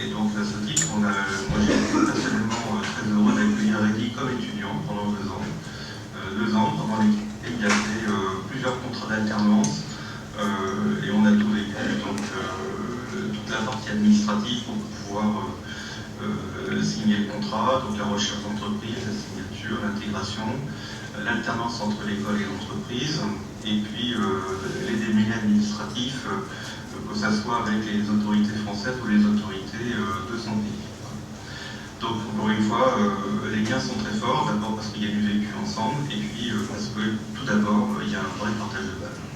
Et donc à ce titre, moi j'ai été personnellement très heureux d'accueillir Eddy comme étudiant pendant 2 ans. 2 ans pendant lesquels 3, donc la recherche d'entreprise, la signature, l'intégration, l'alternance entre l'école et l'entreprise, et puis les démêlés administratifs, que ce soit avec les autorités françaises ou les autorités de son pays. Donc encore une fois, les liens sont très forts, d'abord parce qu'il y a du vécu ensemble, et puis parce que tout d'abord, il y a un vrai partage de valeurs.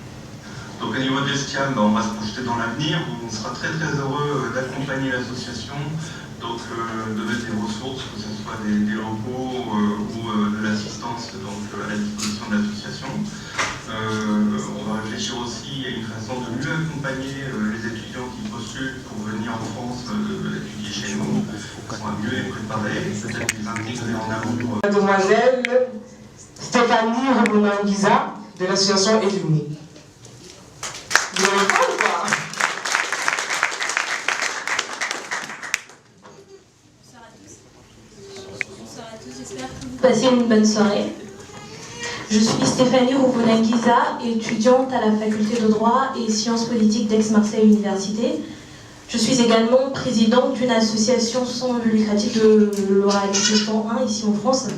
Donc au niveau d'Estiam, on va se projeter dans l'avenir, on sera très très heureux d'accompagner l'association, donc de mettre des ressources, que ce soit des locaux ou de l'assistance à la disposition de l'association. On va réfléchir aussi à une façon de mieux accompagner les étudiants qui postulent pour venir en France étudier chez nous, pour mieux les préparer, peut-être les intégrer en amont. Mademoiselle Stéphanie Roubouna-Nguiza de l'association Eluni. Vous avez pas ou pas? Bonsoir à tous, j'espère que vous passez une bonne soirée. Je suis Stéphanie Roubouna-Nguiza, étudiante à la faculté de droit et sciences politiques d'Aix-Marseille Université. Je suis également présidente d'une association sans but lucratif de l'oralité 101 ici en France,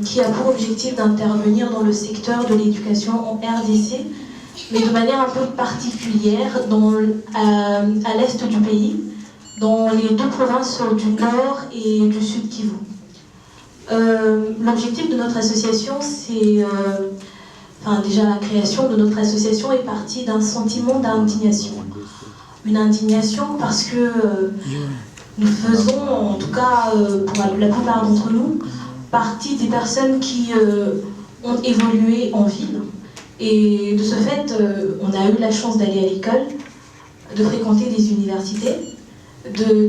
qui a pour objectif d'intervenir dans le secteur de l'éducation en RDC, mais de manière un peu particulière à l'est du pays, dans les deux provinces du Nord et du Sud Kivu. L'objectif de notre association, c'est... déjà, la création de notre association est partie d'un sentiment d'indignation. Une indignation parce que nous faisons, en tout cas pour la plupart d'entre nous, partie des personnes qui ont évolué en ville. Et de ce fait, on a eu la chance d'aller à l'école, de fréquenter des universités,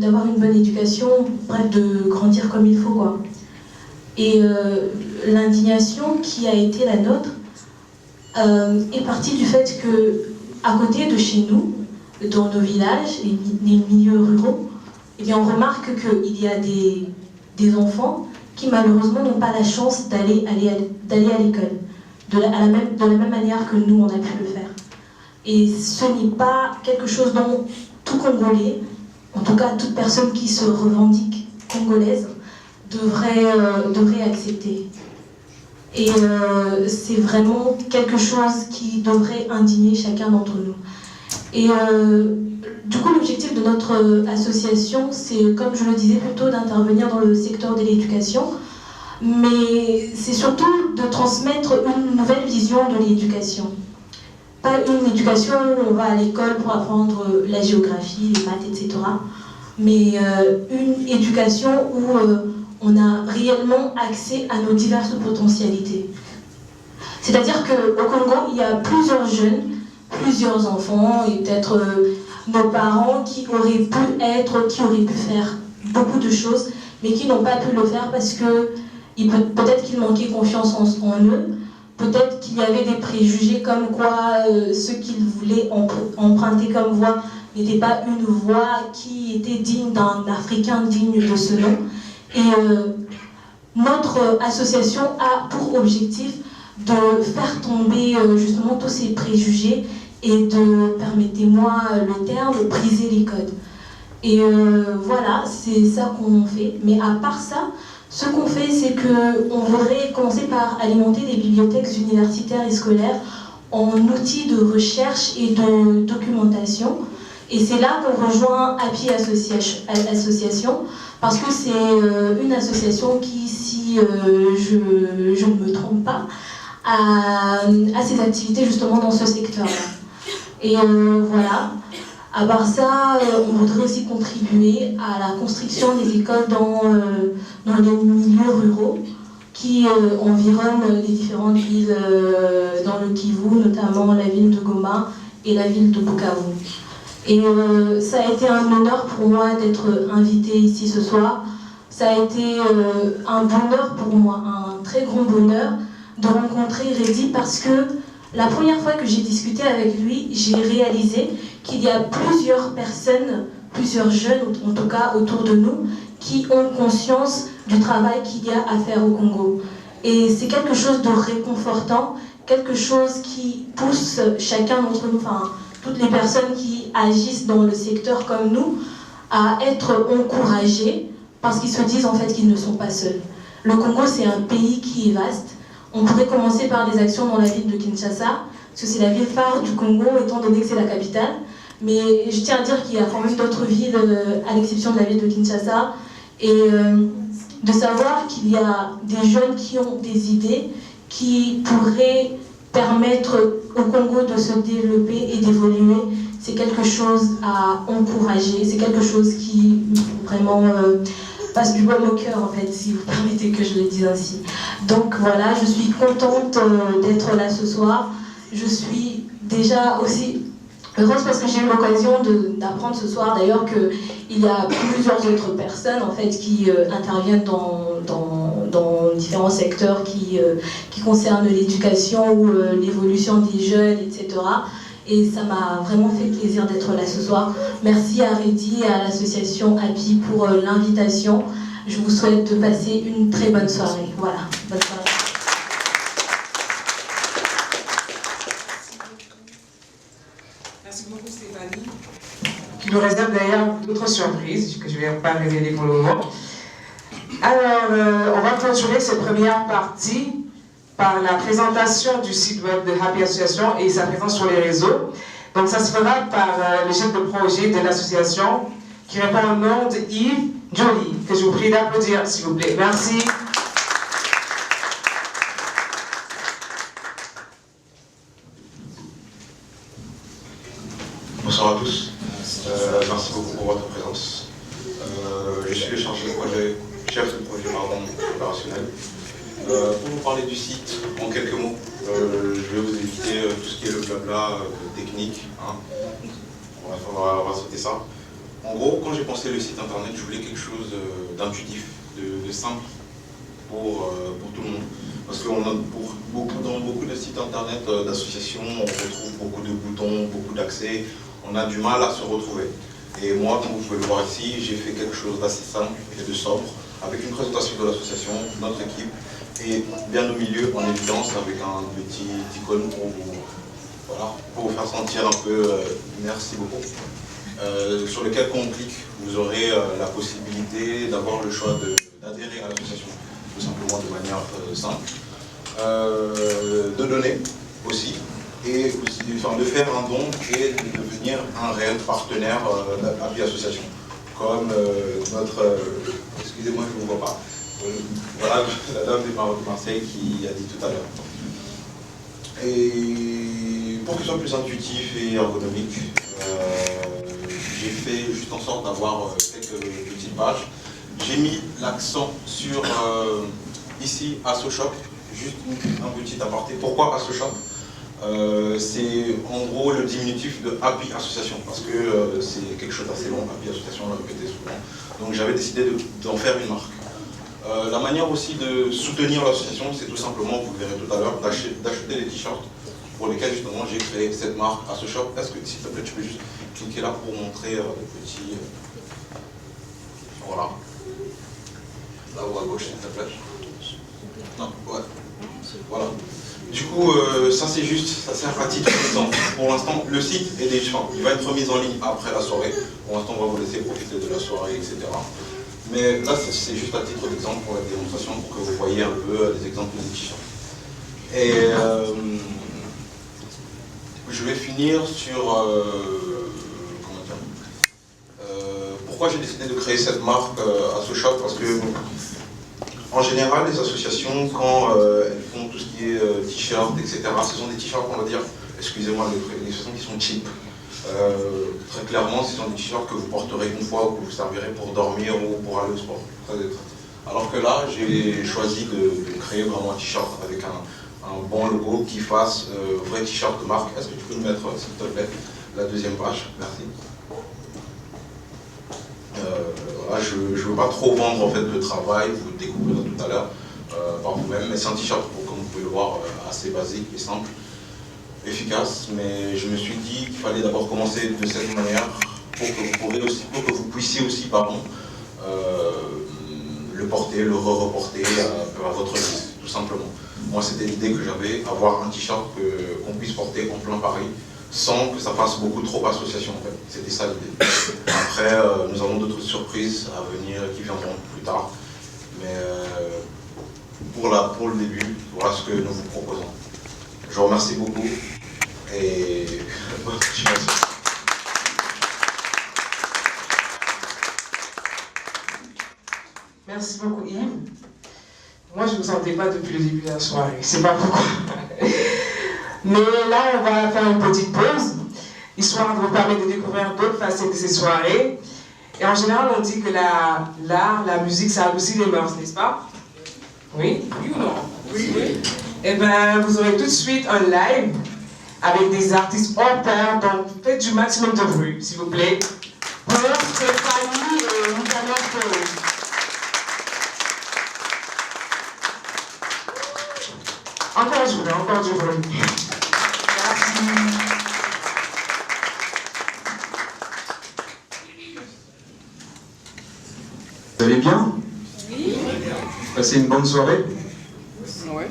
d'avoir une bonne éducation, bref, de grandir comme il faut, quoi. Et l'indignation qui a été la nôtre est partie du fait que, à côté de chez nous, dans nos villages, les milieux ruraux, eh bien, on remarque qu'il y a des enfants qui malheureusement n'ont pas la chance d'aller à l'école, de la même manière que nous on a pu le faire. Et ce n'est pas quelque chose dont tout Congolais, en tout cas toute personne qui se revendique congolaise, devrait accepter. Et c'est vraiment quelque chose qui devrait indigner chacun d'entre nous. Et du coup, l'objectif de notre association, c'est, comme je le disais, plutôt d'intervenir dans le secteur de l'éducation, mais c'est surtout de transmettre une nouvelle vision de l'éducation. Pas une éducation où on va à l'école pour apprendre la géographie, les maths, etc., mais une éducation où on a réellement accès à nos diverses potentialités. C'est-à-dire qu'au Congo, il y a plusieurs jeunes, plusieurs enfants, et peut-être nos parents qui auraient pu faire beaucoup de choses, mais qui n'ont pas pu le faire parce que peut-être qu'ils manquaient confiance en eux, peut-être qu'il y avait des préjugés comme quoi ce qu'ils voulaient emprunter comme voie n'était pas une voie qui était digne d'un Africain digne de ce nom. Et notre association a pour objectif de faire tomber justement tous ces préjugés et de, permettez-moi le terme, briser les codes. Et voilà, c'est ça qu'on fait. Mais à part ça, ce qu'on fait, c'est qu'on voudrait commencer par alimenter les bibliothèques universitaires et scolaires en outils de recherche et de documentation. Et c'est là qu'on rejoint Happy Association, parce que c'est une association qui, si je ne me trompe pas, a ses activités justement dans ce secteur-là. Et voilà. À part ça, on voudrait aussi contribuer à la construction des écoles dans les milieux ruraux qui environnent les différentes villes dans le Kivu, notamment la ville de Goma et la ville de Bukavu. Et ça a été un honneur pour moi d'être invitée ici ce soir. Ça a été un bonheur pour moi, un très grand bonheur de rencontrer Reddy parce que la première fois que j'ai discuté avec lui, j'ai réalisé qu'il y a plusieurs personnes, plusieurs jeunes en tout cas autour de nous, qui ont conscience du travail qu'il y a à faire au Congo. Et c'est quelque chose de réconfortant, quelque chose qui pousse chacun d'entre nous, enfin toutes les personnes qui agissent dans le secteur comme nous, à être encouragées parce qu'ils se disent en fait qu'ils ne sont pas seuls. Le Congo, c'est un pays qui est vaste. On pourrait commencer par des actions dans la ville de Kinshasa, parce que c'est la ville phare du Congo, étant donné que c'est la capitale. Mais je tiens à dire qu'il y a quand même d'autres villes, à l'exception de la ville de Kinshasa, et de savoir qu'il y a des jeunes qui ont des idées qui pourraient permettre au Congo de se développer et d'évoluer. C'est quelque chose à encourager, c'est quelque chose qui vraiment passe du baume au cœur, en fait, si vous permettez que je le dise ainsi. Donc voilà, je suis contente d'être là ce soir. Je suis déjà aussi heureuse parce que j'ai eu l'occasion d'apprendre ce soir d'ailleurs qu'il y a plusieurs autres personnes en fait qui interviennent dans différents secteurs qui concernent l'éducation ou l'évolution des jeunes, etc. Et ça m'a vraiment fait plaisir d'être là ce soir. Merci à Reddy et à l'association API pour l'invitation. Je vous souhaite de passer une très bonne soirée. Voilà, bonne soirée. Merci beaucoup Stéphanie, qui nous réserve d'ailleurs d'autres surprises que je ne vais pas révéler pour le moment. Alors, on va clôturer cette première partie par la présentation du site web de Happy Association et sa présence sur les réseaux. Donc ça se fera par le chef de projet de l'association qui répond au nom de Yves Joly, que je vous prie d'applaudir s'il vous plaît. Merci. Bonsoir à tous, merci beaucoup pour votre présence. Je suis le chargé de projet, chef de projet opérationnel. Pour vous parler du site, en quelques mots, je vais vous éviter tout ce qui est le blabla technique. Hein. On va sauter ça. En gros, quand j'ai pensé le site internet, je voulais quelque chose d'intuitif, de simple pour tout le monde. Parce que dans beaucoup de sites internet d'associations, on retrouve beaucoup de boutons, beaucoup d'accès. On a du mal à se retrouver. Et moi, comme vous pouvez le voir ici, j'ai fait quelque chose d'assez simple et de sobre, avec une présentation de l'association, notre équipe, et bien au milieu, en évidence, avec un petit icône pour vous faire sentir un peu, merci beaucoup, sur lequel quand on clique, vous aurez la possibilité d'avoir le choix d'adhérer à l'association, tout simplement de manière simple, de donner aussi, et aussi, de faire un don et de devenir un réel partenaire d'Happy Association. Comme notre... excusez-moi, je ne vous vois pas. Voilà la dame de Marseille qui a dit tout à l'heure. Et pour que ce soit plus intuitif et ergonomique, j'ai fait juste en sorte d'avoir quelques petites pages. J'ai mis l'accent sur, ici, AssoShop, juste un petit aparté. Pourquoi AssoShop? C'est en gros le diminutif de Happy Association, parce que c'est quelque chose d'assez long, Happy Association, on l'a répété souvent. Donc j'avais décidé d'en faire une marque. La manière aussi de soutenir l'association, c'est tout simplement, vous le verrez tout à l'heure, d'acheter des t-shirts pour lesquels justement j'ai créé cette marque AssoShop. Est-ce que, s'il te plaît, tu peux juste cliquer là pour montrer le petit... voilà. Là ou à gauche, s'il te plaît. Non, ouais. Voilà. Du coup, ça c'est juste, ça sert à titre d'exemple. Pour l'instant, le site est déjà, il va être mis en ligne après la soirée. Pour l'instant, on va vous laisser profiter de la soirée, etc. Mais là, c'est juste à titre d'exemple pour la démonstration, pour que vous voyez un peu les exemples des t-shirts. Et je vais finir sur comment dire, pourquoi j'ai décidé de créer cette marque AssoShop, parce que en général, les associations, quand elles font tout ce qui est t-shirt, etc., ce sont des t-shirts, on va dire, excusez-moi, les façons qui sont cheap. Très clairement, ce sont des t-shirts que vous porterez une fois ou que vous servirez pour dormir ou pour aller au sport. Alors que là, j'ai choisi de créer vraiment un t-shirt avec un bon logo qui fasse vrai t-shirt de marque. Est-ce que tu peux me mettre, s'il te plaît, la deuxième page? Merci. Voilà, je ne veux pas trop vendre en fait le travail, vous le découvrez tout à l'heure par vous-même, mais c'est un t-shirt, comme vous pouvez le voir, assez basique et simple, efficace, mais je me suis dit qu'il fallait d'abord commencer de cette manière pour que vous puissiez aussi le porter, le reporter à votre guise, tout simplement. Moi, c'était l'idée que j'avais, avoir un t-shirt qu'on puisse porter en plein Paris, sans que ça fasse beaucoup trop association en fait. C'était ça l'idée. Après, nous avons d'autres surprises à venir qui viendront plus tard. Mais pour le début, voilà ce que nous vous proposons. Je vous remercie beaucoup et bonne continuation. Merci beaucoup Yves. Moi je ne me sentais pas depuis le début de la soirée, c'est pas pourquoi. Mais là on va faire une petite pause, histoire de vous permettre de découvrir d'autres facettes de ces soirées. Et en général on dit que l'art, la musique ça adoucit les mœurs, n'est-ce pas? Oui? Oui ou non? Oui. Et bien vous aurez tout de suite un live avec des artistes hors pair, donc faites du maximum de bruit, s'il vous plaît, pour Stéphanie et Nicolas Paul. Encore du bruit. Merci. Vous allez bien? Oui. Passez une bonne soirée? Oui.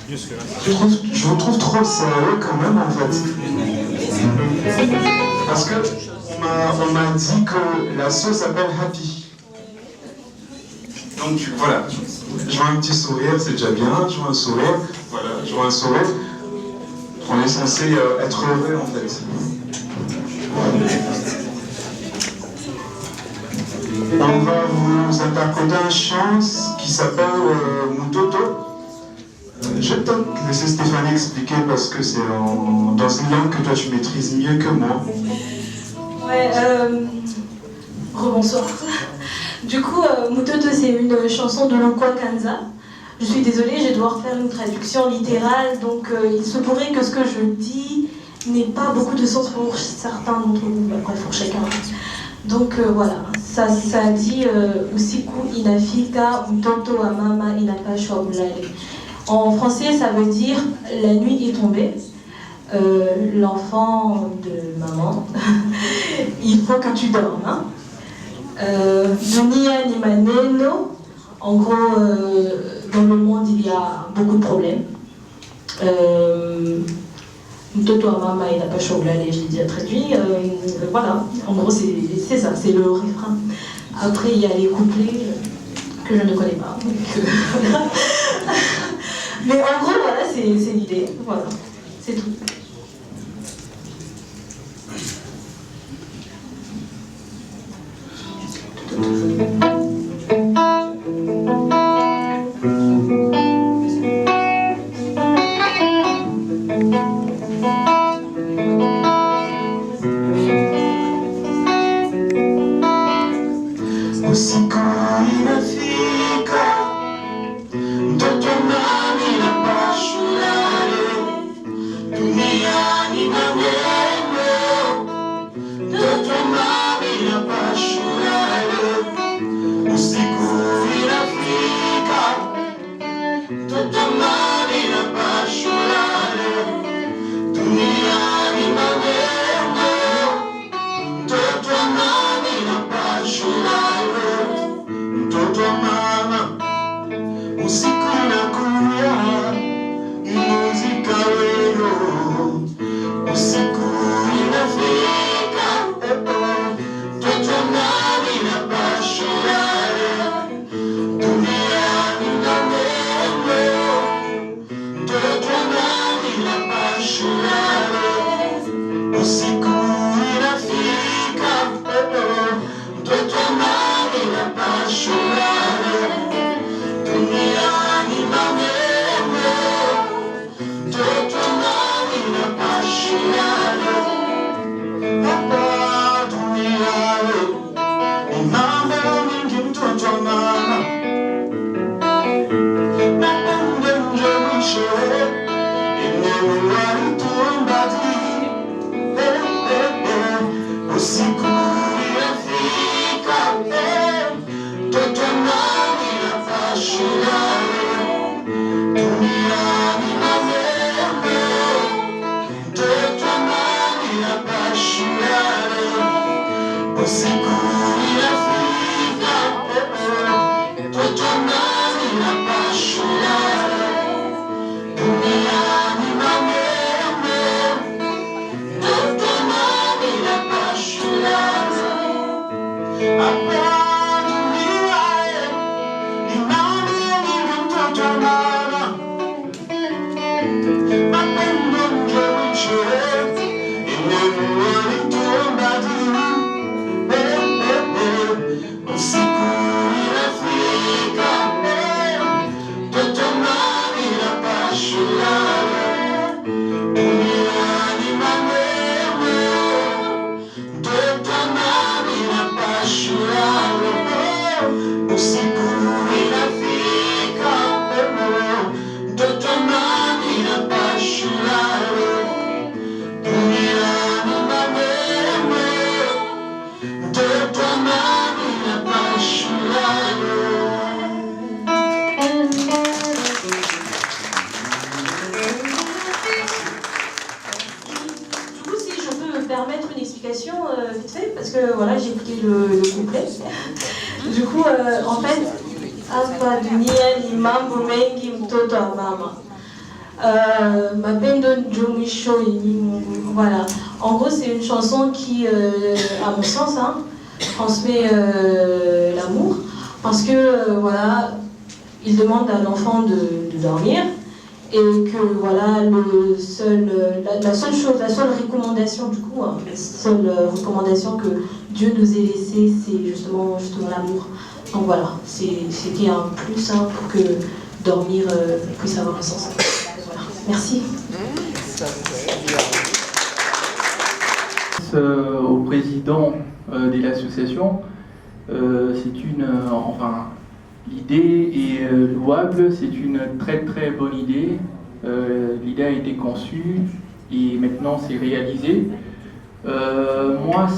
Je vous trouve trop sérieux quand même en fait. Parce que on m'a dit que la sauce s'appelle Happy. Donc voilà, je vois un petit sourire, c'est déjà bien, je vois un sourire, voilà, je vois un sourire. On est censé être heureux en fait. On va vous interpréter un chant qui s'appelle Mutoto. Je vais peut-être laisser Stéphanie expliquer parce que c'est dans une langue que toi tu maîtrises mieux que moi. Ouais, rebonsoir. Du coup, Mutoto c'est une chanson de Lonkwa Kanza. Je suis désolée, je vais devoir faire une traduction littérale, donc il se pourrait que ce que je dis n'ait pas beaucoup de sens pour certains d'entre vous, bref, pour chacun. Donc voilà, ça dit Usiku inafika, mtoto wa mama inapashwa ulale. En français, ça veut dire la nuit est tombée, l'enfant de maman, il faut que tu dormes. Hein. Dunia ni maneno, en gros, dans le monde il y a beaucoup de problèmes. Mtoto wa mama inapashwa ulale, j'ai déjà traduit. Voilà, en gros c'est ça, c'est le refrain. Après il y a les couplets que je ne connais pas. Mais en gros, voilà, c'est l'idée. Voilà, c'est tout. Usiku inafika, mtoto nami napashwa ulale, duniani na wewe, mtoto nami napashwa ulale. Usiku inafika, mtoto nami napashwa ulale, duniani na wewe, mtoto nami napashwa ulale. Mtoto wa mama, usiku unakuja, muzika wenu, usiku inafika, mtoto nami napashwa ulale, duniani na wewe, mtoto nami napashwa ulale, usiku inafika, mtoto nami napashwa ulale, duniani na wewe, mtoto nami napashwa ulale. Hapa duniani ni mambo mingi, mtoto wa mama, napende nje mwisho inewalitumbati usiku inafika, mtoto nami napashwa ulale, duniani na wewe, mtoto nami napashwa ulale, usiku inafika, mtoto nami napashwa ulale, duniani na wewe, mtoto vite fait, parce que voilà, j'ai écouté le couplet. Du coup, en fait, hapa dunia ni mambo mengi mtoto wa mama. Mapendo ndio mwisho yenye Mungu. Voilà. En gros, c'est une chanson qui, à mon sens, transmet l'amour, parce que voilà, il demande à l'enfant de dormir, et que voilà, la seule recommandation du coup, la seule recommandation que Dieu nous ait laissée, c'est justement l'amour. Donc voilà, c'était un plus pour que dormir puisse avoir un sens. Voilà. Merci. Au président de l'association, l'idée est louable, c'est une très très bonne idée. L'idée a été conçue et maintenant c'est réalisé. Moi,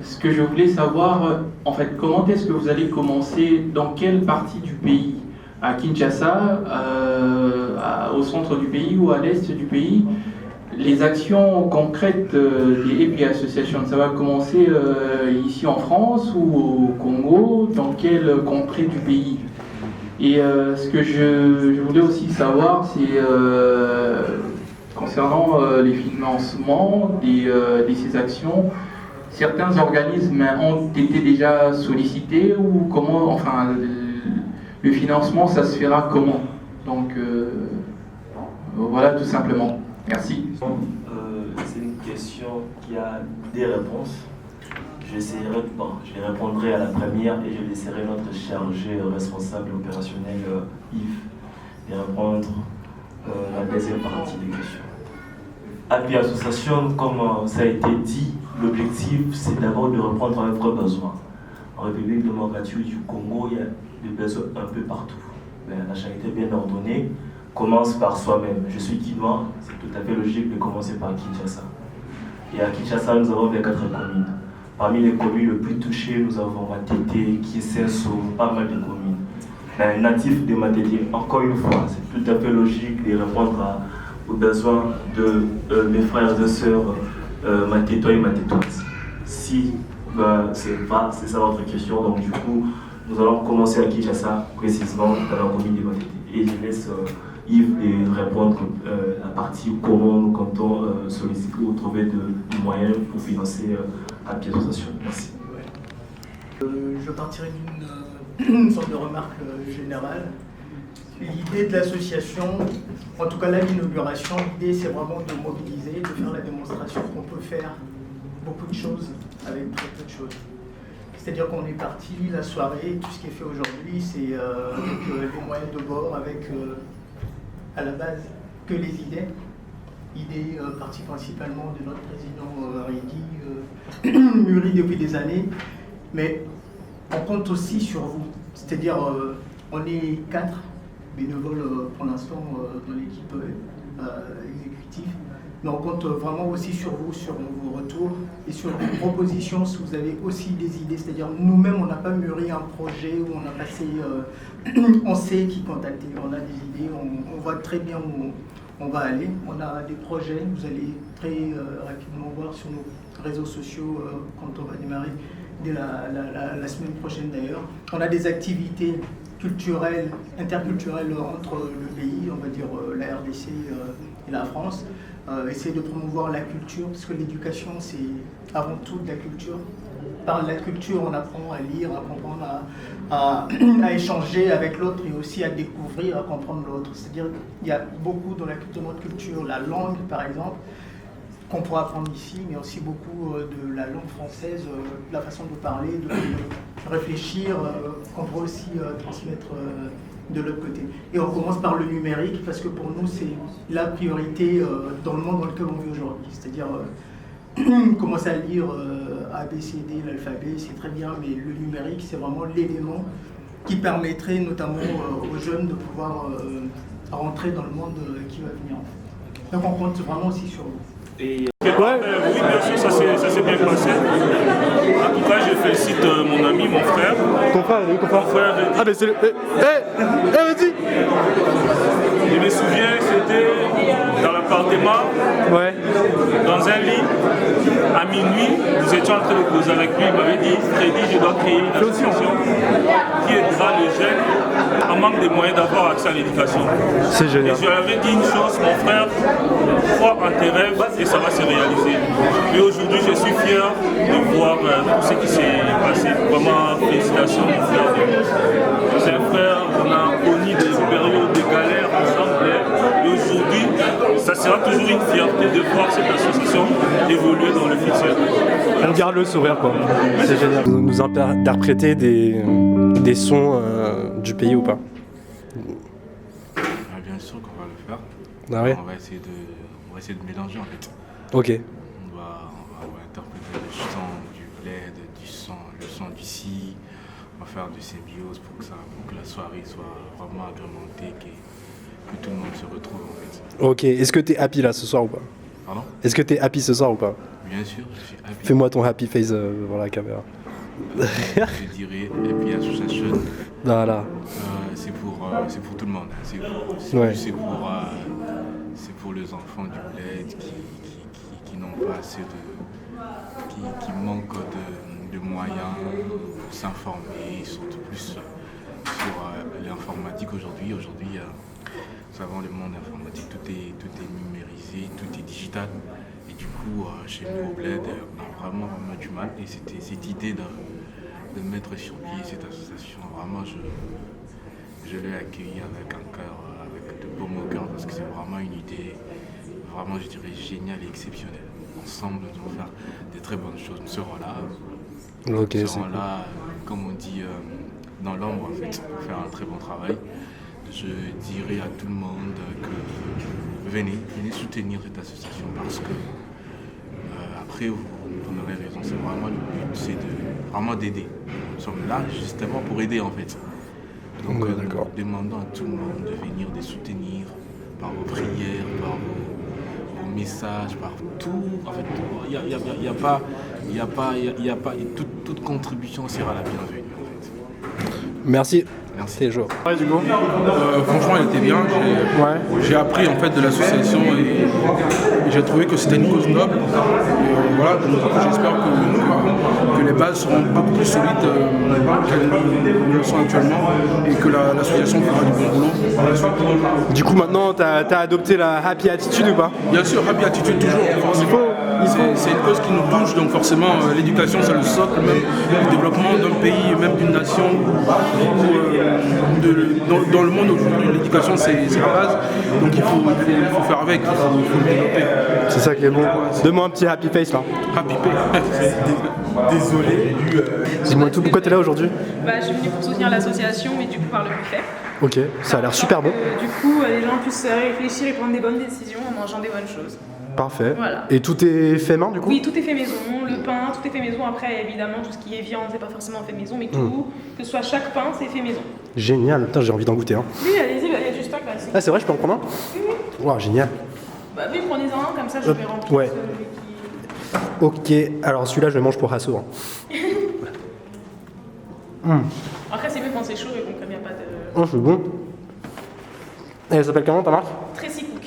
ce que je voulais savoir, en fait, comment est-ce que vous allez commencer, dans quelle partie du pays? À Kinshasa, au centre du pays ou à l'est du pays? Les actions concrètes des EPI Association, ça va commencer ici en France ou au Congo, dans quelle contrée du pays? Et ce que je voulais aussi savoir, c'est concernant les financements de ces actions, certains organismes ont été déjà sollicités ou comment, enfin, le financement, ça se fera comment? Donc voilà, tout simplement. Merci. C'est une question qui a des réponses. Je les répondrai à la première et je laisserai notre chargé responsable opérationnel Yves de répondre à la deuxième partie des questions. API Association, comme ça a été dit, l'objectif c'est d'abord de répondre à un vrai besoin. En République démocratique du Congo, il y a des besoins un peu partout. Mais la charité bien ordonnée commence par soi-même. Je suis Kinois, c'est tout à fait logique de commencer par Kinshasa. Et à Kinshasa, nous avons 24 communes. Parmi les communes les plus touchées, nous avons Matete, Kisenso, pas mal de communes. Mais natif de Matete, encore une fois, c'est tout à fait logique de répondre aux besoins de mes frères et sœurs Matetois et Matetoises. Si c'est ça votre question, donc du coup, nous allons commencer à Kinshasa, précisément dans la commune de Matete. Et je laisse Yves de répondre à la partie comment nous comptons solliciter ou trouver des moyens pour financer API Association. Merci. Je partirai d'une sorte de remarque générale. L'idée de l'association, en tout cas là l'inauguration, l'idée c'est vraiment de mobiliser, de faire la démonstration qu'on peut faire beaucoup de choses avec très peu de choses. C'est-à-dire qu'on est parti la soirée, tout ce qui est fait aujourd'hui, c'est avec les moyens de bord, avec à la base que les idées. Idées parties principalement de notre président Redi, mûries depuis des années, mais on compte aussi sur vous. C'est-à-dire, on est 4 bénévoles pour l'instant dans l'équipe exécutive, mais on compte vraiment aussi sur vous, sur vos retours et sur vos propositions si vous avez aussi des idées. C'est-à-dire, nous-mêmes, on n'a pas mûri un projet où on a passé, on sait qui contacter, on a des idées, on voit très bien où on va aller. On a des projets, vous allez très rapidement voir sur nos réseaux sociaux quand on va démarrer, dès la semaine prochaine d'ailleurs. On a des activités culturelles, interculturelles entre le pays, on va dire la RDC et la France. Essayer de promouvoir la culture, parce que l'éducation c'est avant tout de la culture. Par la culture, on apprend à lire, à comprendre, à échanger avec l'autre et aussi à découvrir, à comprendre l'autre. C'est-à-dire qu'il y a beaucoup dans notre culture, la langue par exemple, qu'on pourra apprendre ici, mais aussi beaucoup de la langue française, la façon de parler, de réfléchir, qu'on pourra aussi transmettre de l'autre côté. Et on commence par le numérique, parce que pour nous, c'est la priorité dans le monde dans lequel on vit aujourd'hui. C'est-à-dire commencer à lire A, B, C, D, l'alphabet, c'est très bien, mais le numérique, c'est vraiment l'élément qui permettrait notamment aux jeunes de pouvoir rentrer dans le monde qui va venir. Donc on compte vraiment aussi sur vous. Oui, bien sûr, ça s'est bien passé. En tout cas, je félicite mon ami, mon frère. Ton frère, oui, ton frère. Mon frère. Ah, mais c'est le. Vas-y. Je me souviens, c'était dans l'appartement. Ouais. dans un lit, à minuit, nous étions en train de causer avec lui, il m'avait dit, Freddy, je dois créer une association qui aidera les jeunes en manque de moyens d'avoir accès à l'éducation. C'est génial. Et je lui avais dit une chose, mon frère, crois en tes rêves et ça va se réaliser. Et aujourd'hui, je suis fier de voir tout ce qui s'est passé. Vraiment, félicitations, mon frère. C'est un frère, on a connu des périodes de galère ensemble. Et aujourd'hui, ça sera toujours une fierté de voir cette association évoluer dans le futur. On garde le sourire, quoi. C'est génial. Vous nous interprétez des sons du pays ou pas? Bien sûr qu'on va le faire. Ah ouais? On va essayer de mélanger en fait. Ok. On va interpréter le son du bled, le son d'ici. On va faire du symbiose pour que la soirée soit vraiment agrémentée, que tout le monde se retrouve en fait. Ok. Est-ce que t'es happy là ce soir ou pas? Pardon? Est-ce que t'es happy ce soir ou pas? Bien sûr, je suis happy. Fais-moi ton happy face devant la caméra. Je dirais Happy Association. Voilà. C'est pour tout le monde. C'est pour les enfants du bled qui n'ont pas assez qui manquent de moyens pour s'informer, surtout plus sur l'informatique aujourd'hui. Aujourd'hui, nous savons le monde informatique, tout est numérisé, tout est digital. Et du coup, chez nous au bled, on a vraiment du mal. Et c'était cette idée de mettre sur pied cette association, vraiment je l'ai accueillie avec un cœur, avec de beaux mots au cœur, parce que c'est vraiment une idée, vraiment je dirais géniale et exceptionnelle. Ensemble, nous allons faire des très bonnes choses. Nous serons là, comme on dit, dans l'ombre en fait, pour faire un très bon travail. Je dirais à tout le monde que venez soutenir cette association parce que après vous aurez raison, c'est vraiment le but, c'est vraiment d'aider. Nous sommes là justement pour aider en fait. Donc nous demandons à tout le monde de venir les soutenir par vos prières, par vos messages, par tout. En fait, toute contribution sera la bienvenue. En fait. Merci. Merci. Joe. Ouais, du coup. Franchement, elle était bien. J'ai appris en fait de l'association et j'ai trouvé que c'était une cause noble. Voilà, donc j'espère que les bases seront beaucoup plus solides qu'elles ne le sont actuellement et que l'association fera du bon boulot par la suite. Du coup, maintenant, t'as adopté la happy attitude ou pas? Bien sûr, happy attitude toujours. C'est une cause qui nous touche, donc forcément, l'éducation, c'est le socle même du développement d'un pays, même d'une nation. Dans le monde aujourd'hui, l'éducation c'est la base, donc il faut faire avec, il faut le développer. C'est ça qui est bon. Donne-moi un petit happy face là. Happy face. Désolé. Dis-moi tout, pourquoi t'es là aujourd'hui? Je suis venue pour soutenir l'association, mais du coup par le buffet. Ok, ça a l'air super bon. Du coup, les gens puissent réfléchir et prendre des bonnes décisions en mangeant des bonnes choses. Parfait. Voilà. Et tout est fait main du coup? Oui, tout est fait maison. Le pain, tout est fait maison. Après, évidemment, tout ce qui est viande, c'est pas forcément fait maison, mais tout, que ce soit chaque pain, c'est fait maison. Génial, putain, j'ai envie d'en goûter. Hein. Oui, allez-y, il y a du stock là. Ah, c'est vrai, je peux en prendre un? Oui. Wow, génial. Oui, prenez-en un, comme ça je vais remplir ouais. Ok, alors celui-là, je le mange pour Hasso. Hein. Après, c'est mieux quand c'est chaud et donc comme il n'y a pas de. Oh, c'est bon. Et elle s'appelle comment ta marque? Tracy Cook.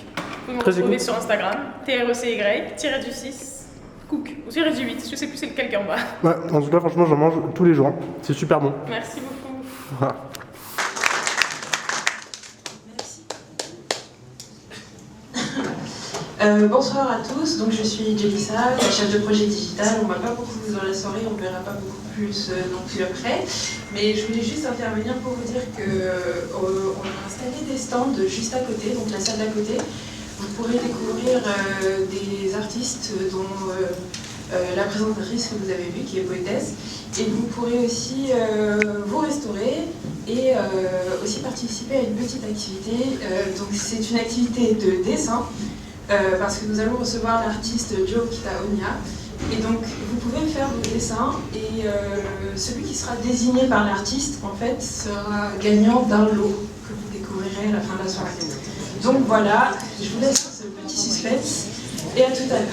Vous me retrouvez sur Instagram, TRECY-du6 Cook, ou -du8, je sais plus c'est lequel qui est en bas. Ouais, en tout cas, franchement, j'en mange tous les jours. C'est super bon. Merci beaucoup. Voilà. Bonsoir à tous, donc je suis Jelissa, la chef de projet digital. On ne va pas beaucoup vous dans la soirée, on ne verra pas beaucoup plus non plus après. Mais je voulais juste intervenir pour vous dire qu'on a installé des stands juste à côté, donc la salle d'à côté. Vous pourrez découvrir des artistes dont la présentatrice que vous avez vue, qui est poétesse. Et vous pourrez aussi vous restaurer et aussi participer à une petite activité. Donc c'est une activité de dessin. Parce que nous allons recevoir l'artiste Joe Kitaonia. Et donc, vous pouvez faire vos dessins et celui qui sera désigné par l'artiste, en fait, sera gagnant d'un lot que vous découvrirez à la fin de la soirée. Donc voilà, je vous laisse sur ce petit suspense et à tout à l'heure.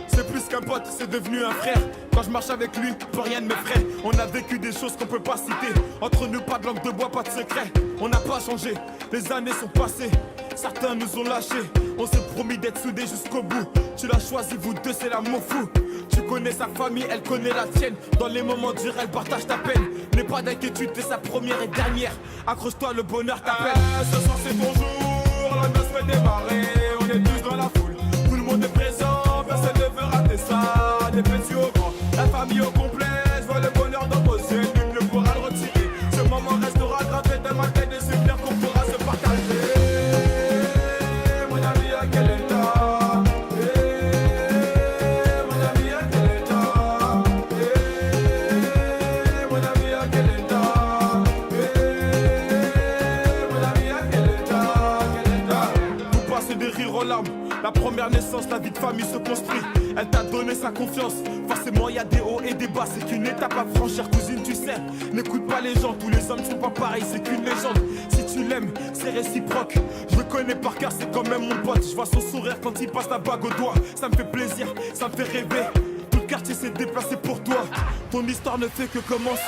C'est plus qu'un pote, c'est devenu un frère. Quand je marche avec lui, plus rien ne m'effraie. On a vécu des choses qu'on peut pas citer. Entre nous, pas de langue de bois, pas de secret. On n'a pas changé, les années sont passées. Certains nous ont lâchés. On s'est promis d'être soudés jusqu'au bout. Tu l'as choisi, vous deux, c'est l'amour fou. Tu connais sa famille, elle connaît la tienne. Dans les moments durs, elle partage ta peine. N'aie pas d'inquiétude, t'es sa première et dernière. Accroche-toi, le bonheur t'appelle. Ce soir c'est ton jour, la noce fait démarrer. On est tous dans la foule, tout le monde est présent. Personne ne veut rater ça, des petits au grand. La famille au complet, je vois le bonheur dans vos yeux. Nul ne pourra le retirer. Ce moment restera gravé dans ma tête. Et c'est clair qu'on pourra se partager. Mon ami, à quel état? Mon ami, à quel état? Mon ami, à quel état? Mon ami, à quel état? Vous passez des rires aux larmes. La première naissance, la vie de famille se construit. Elle t'a donné sa confiance. Forcément y a des hauts et des bas. C'est qu'une étape à franchir, cousine, tu sais. N'écoute pas les gens, tous les hommes sont pas pareils. C'est qu'une légende, si tu l'aimes, c'est réciproque. Je le connais par cœur, c'est quand même mon pote. Je vois son sourire quand il passe la bague au doigt. Ça me fait plaisir, ça me fait rêver. Tout le quartier s'est déplacé pour toi. Ton histoire ne fait que commencer.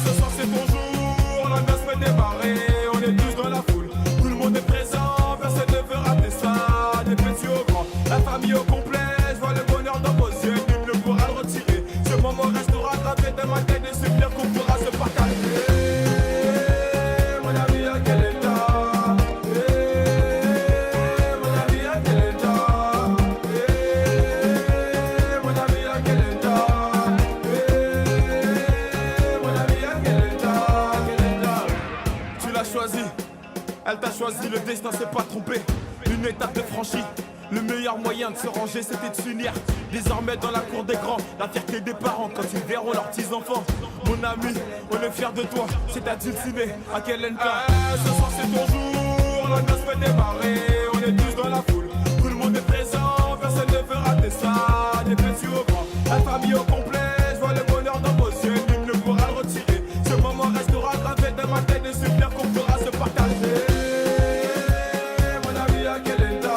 Ce soir c'est ton jour, la noce fait démarrer. On est tous dans la foule, tout le monde est présent. Personne ne veut rater ça, des petits au grand. La famille au complet, je vois le bonheur dans vos yeux. Nul ne pourra le retirer. Ce moment restera gravé dans ma tête. Et c'est bien qu'on pourra se partager. Mon ami, à quel état? Mon ami, à quel état? Mon ami, à quel état? Mon ami, à quel état? Tu l'as choisi, elle t'a choisi, le destin s'est pas trompé. Une étape de franchie. Le meilleur moyen de se ranger, c'était de s'unir. Désormais dans la cour des grands, la fierté des parents quand ils verront leurs petits-enfants. Mon ami, on est fiers de toi, c'est à Dulciné, à quel état? Ce soir c'est ton jour, la noce fait démarrer. On est tous dans la foule, tout le monde est présent. Personne ne veut rater ça, des petits au grand. La famille au complet, je vois le bonheur dans vos yeux. Nul ne pourra le retirer. Ce moment restera gravé dans ma tête. Et c'est clair qu'on pourra se partager. Mon ami, à quel état?